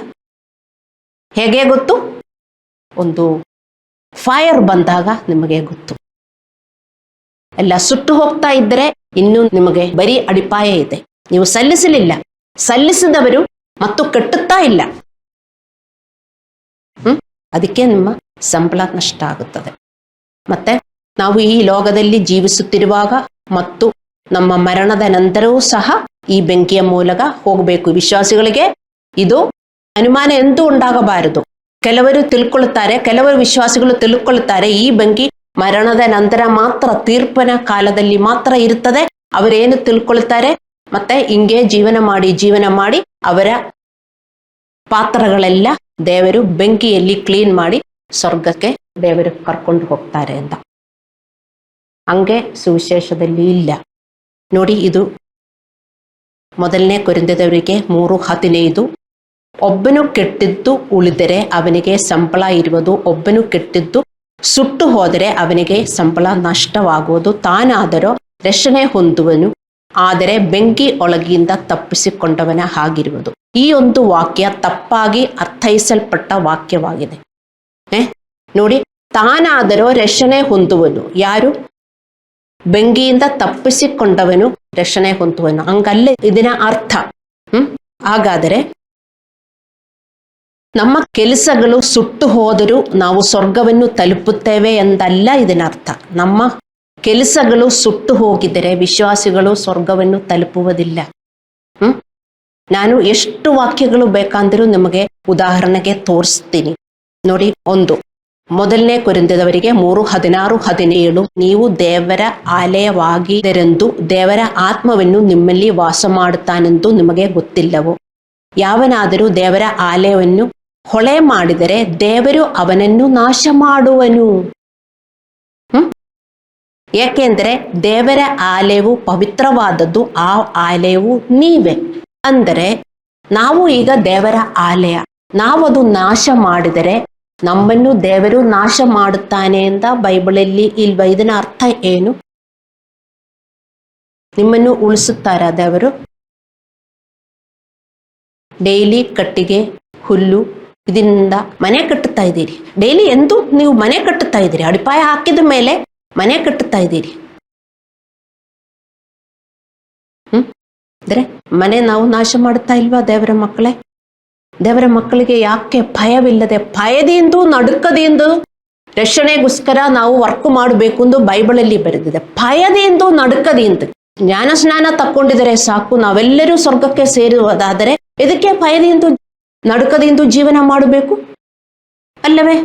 ಹೇಗೆ ಗೊತ್ತು? ಒಂದು ಫೈರ್ ಬಂದಾಗ ನಿಮಗೆ ಗೊತ್ತು. ಎಲ್ಲ ಸುಟ್ಟು ಹೋಗ್ತಾ ಇದ್ದರೆ ಇನ್ನು ನಿಮಗೆ ಬರೀ ಅಡಿಪಾಯ ಇದೆ. ನೀವು ಸಲ್ಲಿಸಲಿಲ್ಲ, ಸಲ್ಲಿಸಿದವರು ಮತ್ತು ಕಟ್ಟುತ್ತಾ ಇಲ್ಲ. ಅದಕ್ಕೆ ನಿಮ್ಮ ಸಂಬಳ ನಷ್ಟ ಆಗುತ್ತದೆ. ಮತ್ತೆ ನಾವು ಈ ಲೋಕದಲ್ಲಿ ಜೀವಿಸುತ್ತಿರುವಾಗ ಮತ್ತು ನಮ್ಮ ಮರಣದ ನಂತರವೂ ಸಹ ಈ ಬೆಂಕಿಯ ಮೂಲಕ ಹೋಗಬೇಕು. ವಿಶ್ವಾಸಿಗಳಿಗೆ ಇದು ಅನುಮಾನ ಎಂದೂ ಉಂಟಾಗಬಾರದು. ಕೆಲವರು ತಿಳ್ಕೊಳ್ಳುತ್ತಾರೆ, ಕೆಲವರು ವಿಶ್ವಾಸಿಗಳು ತಿಳ್ಕೊಳ್ಳುತ್ತಾರೆ, ಈ ಬೆಂಕಿ ಮರಣದ ನಂತರ ಮಾತ್ರ, ತೀರ್ಪಿನ ಕಾಲದಲ್ಲಿ ಮಾತ್ರ ಇರುತ್ತದೆ. ಅವರೇನು ತಿಳ್ಕೊಳ್ತಾರೆ, ಮತ್ತೆ ಹಿಂಗೆ ಜೀವನ ಮಾಡಿ ಅವರ ಪಾತ್ರಗಳೆಲ್ಲ ದೇವರು ಬೆಂಕಿಯಲ್ಲಿ ಕ್ಲೀನ್ ಮಾಡಿ ಸ್ವರ್ಗಕ್ಕೆ ದೇವರು ಕರ್ಕೊಂಡು ಹೋಗ್ತಾರೆ ಅಂತ. ಹಂಗೆ ಸುವಿಶೇಷದಲ್ಲಿ ಇಲ್ಲ ನೋಡಿ. ಇದು 1 ಕೊರಿಂಥದವರಿಗೆ 3:15. ಒಬ್ಬನು ಕೆಟ್ಟಿದ್ದು ಉಳಿದರೆ ಅವನಿಗೆ ಸಂಬಳ ಇರುವುದು, ಒಬ್ಬನು ಕೆಟ್ಟಿದ್ದು ಸುಟ್ಟು ಹೋದರೆ ಅವನಿಗೆ ಸಂಬಳ ನಷ್ಟವಾಗುವುದು. ತಾನಾದರೂ ರಕ್ಷಣೆ ಹೊಂದುವನು, ಆದರೆ ಬೆಂಕಿ ಒಳಗಿಂದ ತಪ್ಪಿಸಿಕೊಂಡವನ ಹಾಗಿರುವುದು. ಈ ಒಂದು ವಾಕ್ಯ ತಪ್ಪಾಗಿ ಅರ್ಥೈಸಲ್ಪಟ್ಟ ವಾಕ್ಯವಾಗಿದೆ. ನೋಡಿ, ತಾನಾದರೂ ರಕ್ಷಣೆ ಹೊಂದುವನು. ಯಾರು? ಬೆಂಕಿಯಿಂದ ತಪ್ಪಿಸಿಕೊಂಡವನು ರಕ್ಷಣೆ ಹೊಂದುವನು. ಹಂಗಲ್ಲೇ ಇದರ ಅರ್ಥ. ಹಾಗಾದರೆ ನಮ್ಮ ಕೆಲಸಗಳು ಸುಟ್ಟು ಹೋದರೂ ನಾವು ಸ್ವರ್ಗವನ್ನು ತಲುಪುತ್ತೇವೆ ಎಂದಲ್ಲ ಇದರ ಅರ್ಥ. ನಮ್ಮ ಕೆಲಸಗಳು ಸುಟ್ಟು ಹೋಗಿದರೆ ವಿಶ್ವಾಸಿಗಳು ಸ್ವರ್ಗವನ್ನು ತಲುಪುವುದಿಲ್ಲ. ನಾನು ಎಷ್ಟು ವಾಕ್ಯಗಳು ಬೇಕಂದರೂ ನಿಮಗೆ ಉದಾಹರಣೆಗೆ ತೋರಿಸ್ತೀನಿ ನೋಡಿ. 1 ಕೊರಿಂಥದವರಿಗೆ 3:16-17. ನೀವು ದೇವರ ಆಲಯವಾಗಿದ್ದರೆಂದು ದೇವರ ಆತ್ಮವನ್ನು ನಿಮ್ಮಲ್ಲಿ ವಾಸ ಮಾಡುತ್ತಾನೆಂದು ನಿಮಗೆ ಗೊತ್ತಿಲ್ಲವೋ? ಯಾವನಾದರೂ ದೇವರ ಆಲಯವನ್ನು ಹೊಳೆ ಮಾಡಿದರೆ ದೇವರು ಅವನನ್ನು ನಾಶ ಮಾಡುವನು. ಏಕೆಂದರೆ ದೇವರ ಆಲಯವು ಪವಿತ್ರವಾದದ್ದು, ಆ ಆಲಯವು ನೀವೇ. ಅಂದರೆ ನಾವು ಈಗ ದೇವರ ಆಲಯ. ನಾವದು ನಾಶ ಮಾಡಿದರೆ ನಮ್ಮನ್ನು ದೇವರು ನಾಶ ಮಾಡುತ್ತಾನೆ ಅಂತ ಬೈಬಲಲ್ಲಿ ಇಲ್ವಾ? ಇದನ್ನ ಅರ್ಥ ಏನು? ನಿಮ್ಮನ್ನು ಉಳಿಸುತ್ತಾರ ದೇವರು? ಡೈಲಿ ಕಟ್ಟಿಗೆ, ಹುಲ್ಲು, ಇದರಿಂದ ಮನೆ ಕಟ್ಟುತ್ತಾ ಇದ್ದೀರಿ. ಡೈಲಿ ಎಂದು ನೀವು ಮನೆ ಕಟ್ಟುತ್ತಾ ಇದ್ದೀರಿ. ಅಡಿಪಾಯ ಹಾಕಿದ ಮೇಲೆ ಮನೆ ಕಟ್ಟುತ್ತಾ ಇದ್ದೀರಿ. ಅಂದ್ರೆ ಮನೆ ನಾವು ನಾಶ ಮಾಡುತ್ತಾ ಇಲ್ವಾ ದೇವರ ಮಕ್ಕಳೇ? ದೇವರ ಮಕ್ಕಳಿಗೆ ಯಾಕೆ ಭಯವಿಲ್ಲದೆ, ಭಯದಿಂದ ನಡುಕದಿಂದ ರಕ್ಷಣೆಗೋಸ್ಕರ ನಾವು ವರ್ಕ್ ಮಾಡಬೇಕು ಎಂದು ಬೈಬಲಲ್ಲಿ ಬರೆದಿದೆ. ಭಯದಿಂದ ನಡುಕದಿಂದ ಜ್ಞಾನ ಸ್ನಾನ ತಕ್ಕೊಂಡಿದರೆ ಸಾಕು, ನಾವೆಲ್ಲರೂ ಸ್ವರ್ಗಕ್ಕೆ ಸೇರುವುದಾದರೆ ಇದಕ್ಕೆ ಭಯದಿಂದ ನಡುಕದಿಂದ ಜೀವನ ಮಾಡಬೇಕು ಅಲ್ಲವೇ?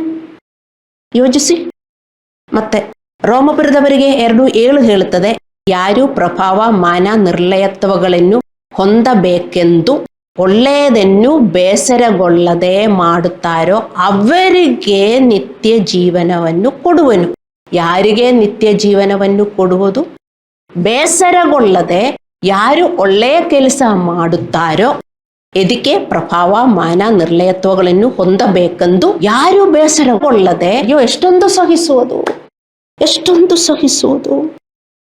ಯೋಚಿಸಿ. ಮತ್ತೆ ರೋಮಪುರದವರಿಗೆ 2:7 ಹೇಳುತ್ತದೆ, ಯಾರು ಪ್ರಭಾವ, ಮಾನ, ನಿರ್ಲಯತ್ವಗಳನ್ನು ಹೊಂದಬೇಕೆಂದು ಒಳ್ಳೆಯದನ್ನು ಬೇಸರಗೊಳ್ಳದೆ ಮಾಡುತ್ತಾರೋ ಅವರಿಗೆ ನಿತ್ಯ ಜೀವನವನ್ನು ಕೊಡುವನು. ಯಾರಿಗೆ ನಿತ್ಯ ಜೀವನವನ್ನು ಕೊಡುವುದು? ಬೇಸರಗೊಳ್ಳದೆ ಯಾರು ಒಳ್ಳೆಯ ಕೆಲಸ ಮಾಡುತ್ತಾರೋ, ಇದಕ್ಕೆ ಪ್ರಭಾವ, ಮಾನ, ನಿರ್ಲಯತ್ವಗಳನ್ನು ಹೊಂದಬೇಕೆಂದು ಯಾರು ಬೇಸರಗೊಳ್ಳದೆ. ಅಯ್ಯೋ, ಎಷ್ಟೊಂದು ಸಹಿಸುವುದು, ಎಷ್ಟೊಂದು ಸಹಿಸುವುದು,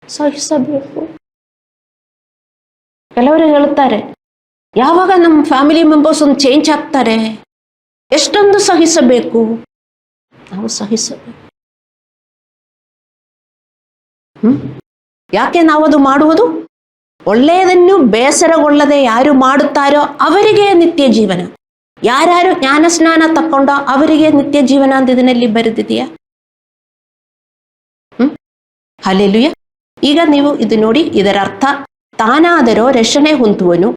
ಸಹಿಸಬೇಕು. ಕೆಲವರು ಹೇಳುತ್ತಾರೆ, ಯಾವಾಗ ನಮ್ಮ ಫ್ಯಾಮಿಲಿ ಮೆಂಬರ್ಸ್ ಒಂದು ಚೇಂಜ್ ಆಗ್ತಾರೆ? ಎಷ್ಟೊಂದು ಸಹಿಸಬೇಕು? ನಾವು ಸಹಿಸಬೇಕು. ಯಾಕೆ ನಾವದು ಮಾಡುವುದು? ಒಳ್ಳೆಯದನ್ನು ಬೇಸರಗೊಳ್ಳದೆ ಯಾರು ಮಾಡುತ್ತಾರೋ ಅವರಿಗೆ ನಿತ್ಯ ಜೀವನ. ಯಾರ್ಯಾರು ಜ್ಞಾನ ಸ್ನಾನ ತಕ್ಕೊಂಡ ಅವರಿಗೆ ನಿತ್ಯ ಜೀವನ ಅಂತ ಇದರಲ್ಲಿ ಬರೆದಿದೆಯಾ? ಹಲ್ಲೆಲೂಯಾ. ಈಗ ನೀವು ಇದು ನೋಡಿ, ಇದರ ಅರ್ಥ, ತಾನಾದರೂ ರಕ್ಷಣೆ ಹೊಂದುವನು,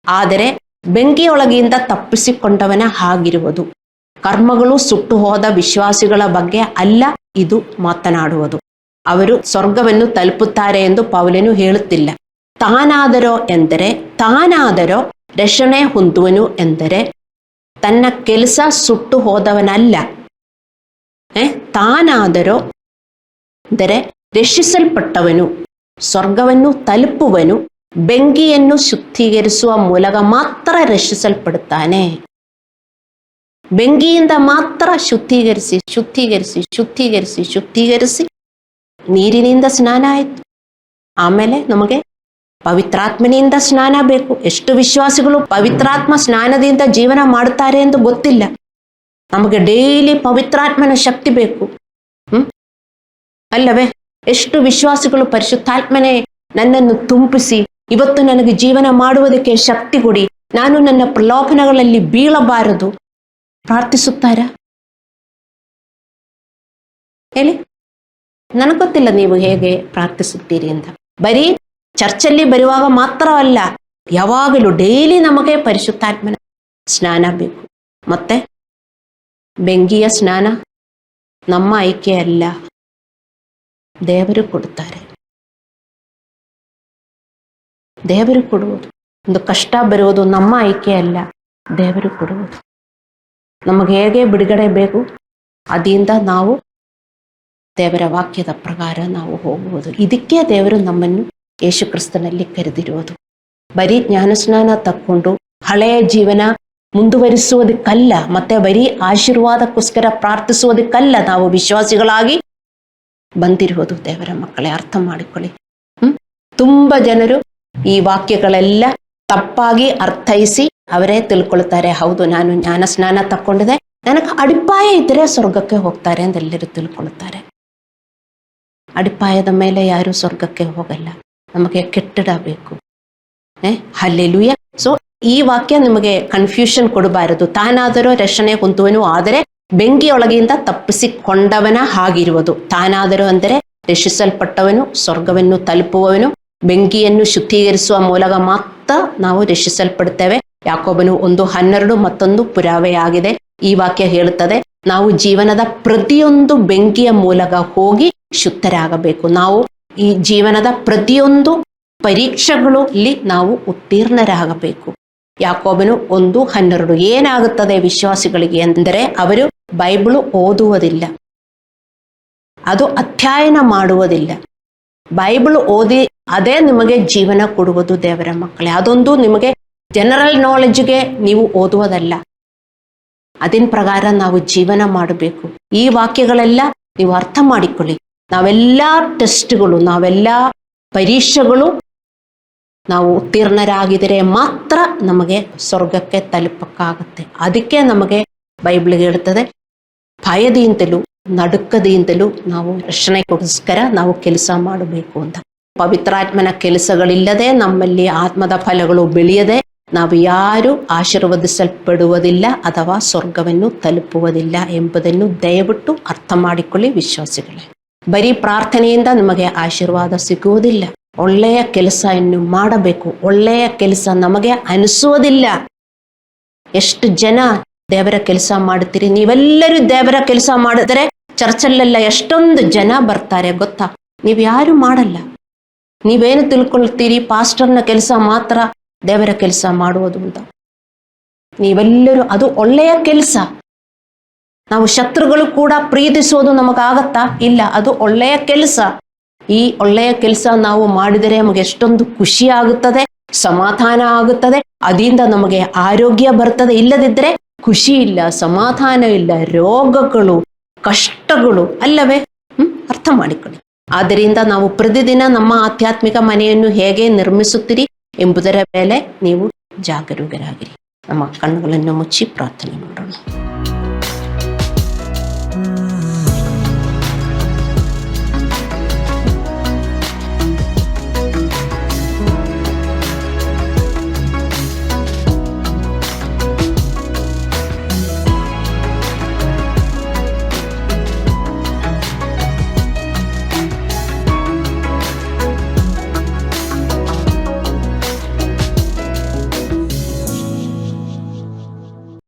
ಆದರೆ ಬೆಂಕಿಯೊಳಗಿಂದ ತಪ್ಪಿಸಿಕೊಂಡವನ ಹಾಗಿರುವುದು. ಕರ್ಮಗಳು ಸುಟ್ಟು ಹೋದ ವಿಶ್ವಾಸಿಗಳ ಬಗ್ಗೆ ಅಲ್ಲ ಇದು ಮಾತನಾಡುವುದು. ಅವರು ಸ್ವರ್ಗವನ್ನು ತಲುಪುತ್ತಾರೆ ಎಂದು ಪೌಲನು ಹೇಳುತ್ತಿಲ್ಲ. ತಾನಾದರೋ ಎಂದರೆ, ತಾನಾದರೋ ರಕ್ಷಣೆ ಹೊಂದುವನು ಎಂದರೆ ತನ್ನ ಕೆಲಸ ಸುಟ್ಟು ಹೋದವನಲ್ಲ. ತಾನಾದರೋ ಅಂದರೆ ರಕ್ಷಿಸಲ್ಪಟ್ಟವನು, ಸ್ವರ್ಗವನ್ನು ತಲುಪುವನು. ಬೆಂಕಿಯನ್ನು ಶುದ್ಧೀಕರಿಸುವ ಮೂಲಕ ಮಾತ್ರ ರಕ್ಷಿಸಲ್ಪಡುತ್ತಾನೆ. ಬೆಂಕಿಯಿಂದ ಮಾತ್ರ ಶುದ್ಧೀಕರಿಸಿ ಶುದ್ಧೀಕರಿಸಿ ಶುದ್ಧೀಕರಿಸಿ ಶುದ್ಧೀಕರಿಸಿ ನೀರಿನಿಂದ ಸ್ನಾನ ಆಯಿತು. ಆಮೇಲೆ ನಮಗೆ ಪವಿತ್ರಾತ್ಮನಿಂದ ಸ್ನಾನ ಬೇಕು. ಎಷ್ಟು ವಿಶ್ವಾಸಿಗಳು ಪವಿತ್ರಾತ್ಮ ಸ್ನಾನದಿಂದ ಜೀವನ ಮಾಡುತ್ತಾರೆ ಎಂದು ಗೊತ್ತಿಲ್ಲ. ನಮಗೆ ಡೈಲಿ ಪವಿತ್ರಾತ್ಮನ ಶಕ್ತಿ ಬೇಕು. ಅಲ್ಲವೇ? ಎಷ್ಟು ವಿಶ್ವಾಸಿಗಳು ಪರಿಶುದ್ಧಾತ್ಮನೇ ನನ್ನನ್ನು ತುಂಬಿಸಿ ಇವತ್ತು ನನಗೆ ಜೀವನ ಮಾಡುವುದಕ್ಕೆ ಶಕ್ತಿ ಕೊಡಿ, ನಾನು ನನ್ನ ಪ್ರಲೋಭನೆಗಳಲ್ಲಿ ಬೀಳಬಾರದು ಪ್ರಾರ್ಥಿಸುತ್ತಾರಾ? ಹೇಳಿ. ನನಗೆ ಗೊತ್ತಿಲ್ಲ ನೀವು ಹೇಗೆ ಪ್ರಾರ್ಥಿಸುತ್ತೀರಿ ಅಂತ. ಬರೀ ಚರ್ಚಲ್ಲಿ ಬರುವಾಗ ಮಾತ್ರವಲ್ಲ, ಯಾವಾಗಲೂ ಡೈಲಿ ನಮಗೆ ಪರಿಶುದ್ಧಾತ್ಮನ ಸ್ನಾನ ಬೇಕು. ಮತ್ತೆ ಬೆಂಕಿಯ ಸ್ನಾನ ನಮ್ಮ ಆಯ್ಕೆ ಅಲ್ಲ, ದೇವರು ಕೊಡುತ್ತಾರೆ. ದೇವರು ಕೊಡುವುದು. ಒಂದು ಕಷ್ಟ ಬರುವುದು ನಮ್ಮ ಆಯ್ಕೆ ಅಲ್ಲ, ದೇವರು ಕೊಡುವುದು. ನಮಗೆ ಹೇಗೆ ಬಿಡುಗಡೆ ಬೇಕು ಅದರಿಂದ ನಾವು ದೇವರ ವಾಕ್ಯದ ಪ್ರಕಾರ ನಾವು ಹೋಗುವುದು. ಇದಕ್ಕೆ ದೇವರು ನಮ್ಮನ್ನು ಯೇಸು ಕ್ರಿಸ್ತನಲ್ಲಿ ಕರೆದಿರುವುದು. ಬರೀ ಜ್ಞಾನಸ್ನಾನ ತಕ್ಕೊಂಡು ಹಳೆಯ ಜೀವನ ಮುಂದುವರಿಸುವುದಕ್ಕಲ್ಲ, ಮತ್ತೆ ಬರೀ ಆಶೀರ್ವಾದಕ್ಕೋಸ್ಕರ ಪ್ರಾರ್ಥಿಸುವುದಕ್ಕಲ್ಲ ನಾವು ವಿಶ್ವಾಸಿಗಳಾಗಿ ಬಂದಿರುವುದು. ದೇವರ ಮಕ್ಕಳೇ, ಅರ್ಥ ಮಾಡಿಕೊಳ್ಳಿ. ತುಂಬ ಜನರು ಈ ವಾಕ್ಯಗಳೆಲ್ಲ ತಪ್ಪಾಗಿ ಅರ್ಥೈಸಿ ಅವರೇ ತಿಳ್ಕೊಳ್ತಾರೆ, ಹೌದು ನಾನು ಜ್ಞಾನ ಸ್ನಾನ ತಕ್ಕೊಂಡಿದೆ, ನನಗೆ ಅಡಿಪಾಯ ಇದ್ದರೆ ಸ್ವರ್ಗಕ್ಕೆ ಹೋಗ್ತಾರೆ ಅಂತ ಎಲ್ಲರೂ ತಿಳ್ಕೊಳ್ತಾರೆ. ಅಡಿಪಾಯದ ಮೇಲೆ ಯಾರು ಸ್ವರ್ಗಕ್ಕೆ ಹೋಗಲ್ಲ, ನಮಗೆ ಕಟ್ಟಡ ಬೇಕು. ಹಲ್ಲೆಲೂಯ. ಸೊ ಈ ವಾಕ್ಯ ನಿಮಗೆ ಕನ್ಫ್ಯೂಷನ್ ಕೊಡಬಾರದು. ತಾನಾದರೂ ರಕ್ಷಣೆ ಹೊಂದುವನು, ಆದರೆ ಬೆಂಕಿಯೊಳಗಿಂದ ತಪ್ಪಿಸಿಕೊಂಡವನ ಹಾಗಿರುವುದು. ತಾನಾದರೂ ಅಂದರೆ ರಕ್ಷಿಸಲ್ಪಟ್ಟವನು, ಸ್ವರ್ಗವನ್ನು ತಲುಪುವವನು, ಬೆಂಕಿಯನ್ನು ಶುದ್ಧೀಕರಿಸುವ ಮೂಲಕ ಮಾತ್ರ ನಾವು ರಕ್ಷಿಸಲ್ಪಡ್ತೇವೆ. ಯಾಕೋಬನು 1:12 ಮತ್ತೊಂದು ಪುರಾವೆಯಾಗಿದೆ. ಈ ವಾಕ್ಯ ಹೇಳುತ್ತದೆ, ನಾವು ಜೀವನದ ಪ್ರತಿಯೊಂದು ಬೆಂಕಿಯ ಮೂಲಕ ಹೋಗಿ ಶುದ್ಧರಾಗಬೇಕು. ನಾವು ಈ ಜೀವನದ ಪ್ರತಿಯೊಂದು ಪರೀಕ್ಷೆಗಳಲ್ಲಿ ನಾವು ಉತ್ತೀರ್ಣರಾಗಬೇಕು. ಯಾಕೋಬನು 1:12. ಏನಾಗುತ್ತದೆ ವಿಶ್ವಾಸಿಗಳಿಗೆ ಅಂದರೆ, ಅವರು ಬೈಬಲ್ ಓದುವುದಿಲ್ಲ, ಅದು ಅಧ್ಯಯನ ಮಾಡುವುದಿಲ್ಲ. ಬೈಬಲ್ ಓದಿ ಅದೇ ನಿಮಗೆ ಜೀವನ ಕೊಡುವುದು. ದೇವರ ಮಕ್ಕಳೇ, ಅದೊಂದು ನಿಮಗೆ ಜನರಲ್ ನಾಲೆಡ್ಜ್ಗೆ ನೀವು ಓದುವುದಲ್ಲ, ಅದಿನ ಪ್ರಕಾರ ನಾವು ಜೀವನ ಮಾಡಬೇಕು. ಈ ವಾಕ್ಯಗಳೆಲ್ಲ ನೀವು ಅರ್ಥ ಮಾಡಿಕೊಳ್ಳಿ. ನಾವೆಲ್ಲ ಟೆಸ್ಟ್ಗಳು, ನಾವೆಲ್ಲ ಪರೀಕ್ಷೆಗಳು ನಾವು ಉತ್ತೀರ್ಣರಾಗಿದ್ದರೆ ಮಾತ್ರ ನಮಗೆ ಸ್ವರ್ಗಕ್ಕೆ ತಲುಪಕ್ಕಾಗತ್ತೆ. ಅದಕ್ಕೆ ನಮಗೆ ಬೈಬಲ್ ಹೇಳುತ್ತದೆ, ಭಯದಿಂದಲೂ ನಡುಕದಿಂದಲೂ ನಾವು ರಕ್ಷಣೆಗೋಸ್ಕರ ನಾವು ಕೆಲಸ ಮಾಡಬೇಕು ಅಂತ. ಪವಿತ್ರಾತ್ಮನ ಕೆಲಸಗಳಿಲ್ಲದೆ, ನಮ್ಮಲ್ಲಿ ಆತ್ಮದ ಫಲಗಳು ಬೆಳೆಯದೆ ನಾವು ಯಾರು ಆಶೀರ್ವದಿಸಲ್ಪಡುವುದಿಲ್ಲ ಅಥವಾ ಸ್ವರ್ಗವನ್ನು ತಲುಪುವುದಿಲ್ಲ ಎಂಬುದನ್ನು ದಯವಿಟ್ಟು ಅರ್ಥ ಮಾಡಿಕೊಳ್ಳಿ ವಿಶ್ವಾಸಿಗಳೇ. ಬರೀ ಪ್ರಾರ್ಥನೆಯಿಂದ ನಮಗೆ ಆಶೀರ್ವಾದ ಸಿಗುವುದಿಲ್ಲ. ಒಳ್ಳೆಯ ಕೆಲಸವನ್ನು ಮಾಡಬೇಕು. ಒಳ್ಳೆಯ ಕೆಲಸ ನಮಗೆ ಅನಿಸುವುದಿಲ್ಲ. ಎಷ್ಟು ಜನ ದೇವರ ಕೆಲಸ ಮಾಡ್ತೀರಿ? ನೀವೆಲ್ಲರೂ ದೇವರ ಕೆಲಸ ಮಾಡಿದ್ರೆ ಚರ್ಚಲ್ಲೆಲ್ಲ ಎಷ್ಟೊಂದು ಜನ ಬರ್ತಾರೆ ಗೊತ್ತಾ? ನೀವು ಯಾರು ಮಾಡಲ್ಲ. ನೀವೇನು ತಿಳ್ಕೊಳ್ತೀರಿ? ಪಾಸ್ಟರ್ನ ಕೆಲಸ ಮಾತ್ರ ದೇವರ ಕೆಲಸ ಮಾಡುವುದು ಅಂತ. ನೀವೆಲ್ಲರೂ ಅದು ಒಳ್ಳೆಯ ಕೆಲಸ. ನಾವು ಶತ್ರುಗಳು ಕೂಡ ಪ್ರೀತಿಸೋದು ನಮಗಾಗತ್ತಾ? ಇಲ್ಲ, ಅದು ಒಳ್ಳೆಯ ಕೆಲಸ. ಈ ಒಳ್ಳೆಯ ಕೆಲಸ ನಾವು ಮಾಡಿದರೆ ನಮಗೆ ಎಷ್ಟೊಂದು ಖುಷಿ ಆಗುತ್ತದೆ, ಸಮಾಧಾನ ಆಗುತ್ತದೆ, ಅದರಿಂದ ನಮಗೆ ಆರೋಗ್ಯ ಬರ್ತದೆ. ಇಲ್ಲದಿದ್ದರೆ ಖುಷಿ ಇಲ್ಲ, ಸಮಾಧಾನ ಇಲ್ಲ, ರೋಗಗಳು, ಕಷ್ಟಗಳು ಅಲ್ಲವೇ? ಅರ್ಥ ಮಾಡಿಕೊಳ್ಳಿ. ಆದ್ದರಿಂದ ನಾವು ಪ್ರತಿದಿನ ನಮ್ಮ ಆಧ್ಯಾತ್ಮಿಕ ಮನೆಯನ್ನು ಹೇಗೆ ನಿರ್ಮಿಸುತ್ತೀರಿ ಎಂಬುದರ ಮೇಲೆ ನೀವು ಜಾಗರೂಕರಾಗಿರಿ. ನಮ್ಮ ಕಣ್ಣುಗಳನ್ನು ಮುಚ್ಚಿ ಪ್ರಾರ್ಥನೆ ಮಾಡೋಣ.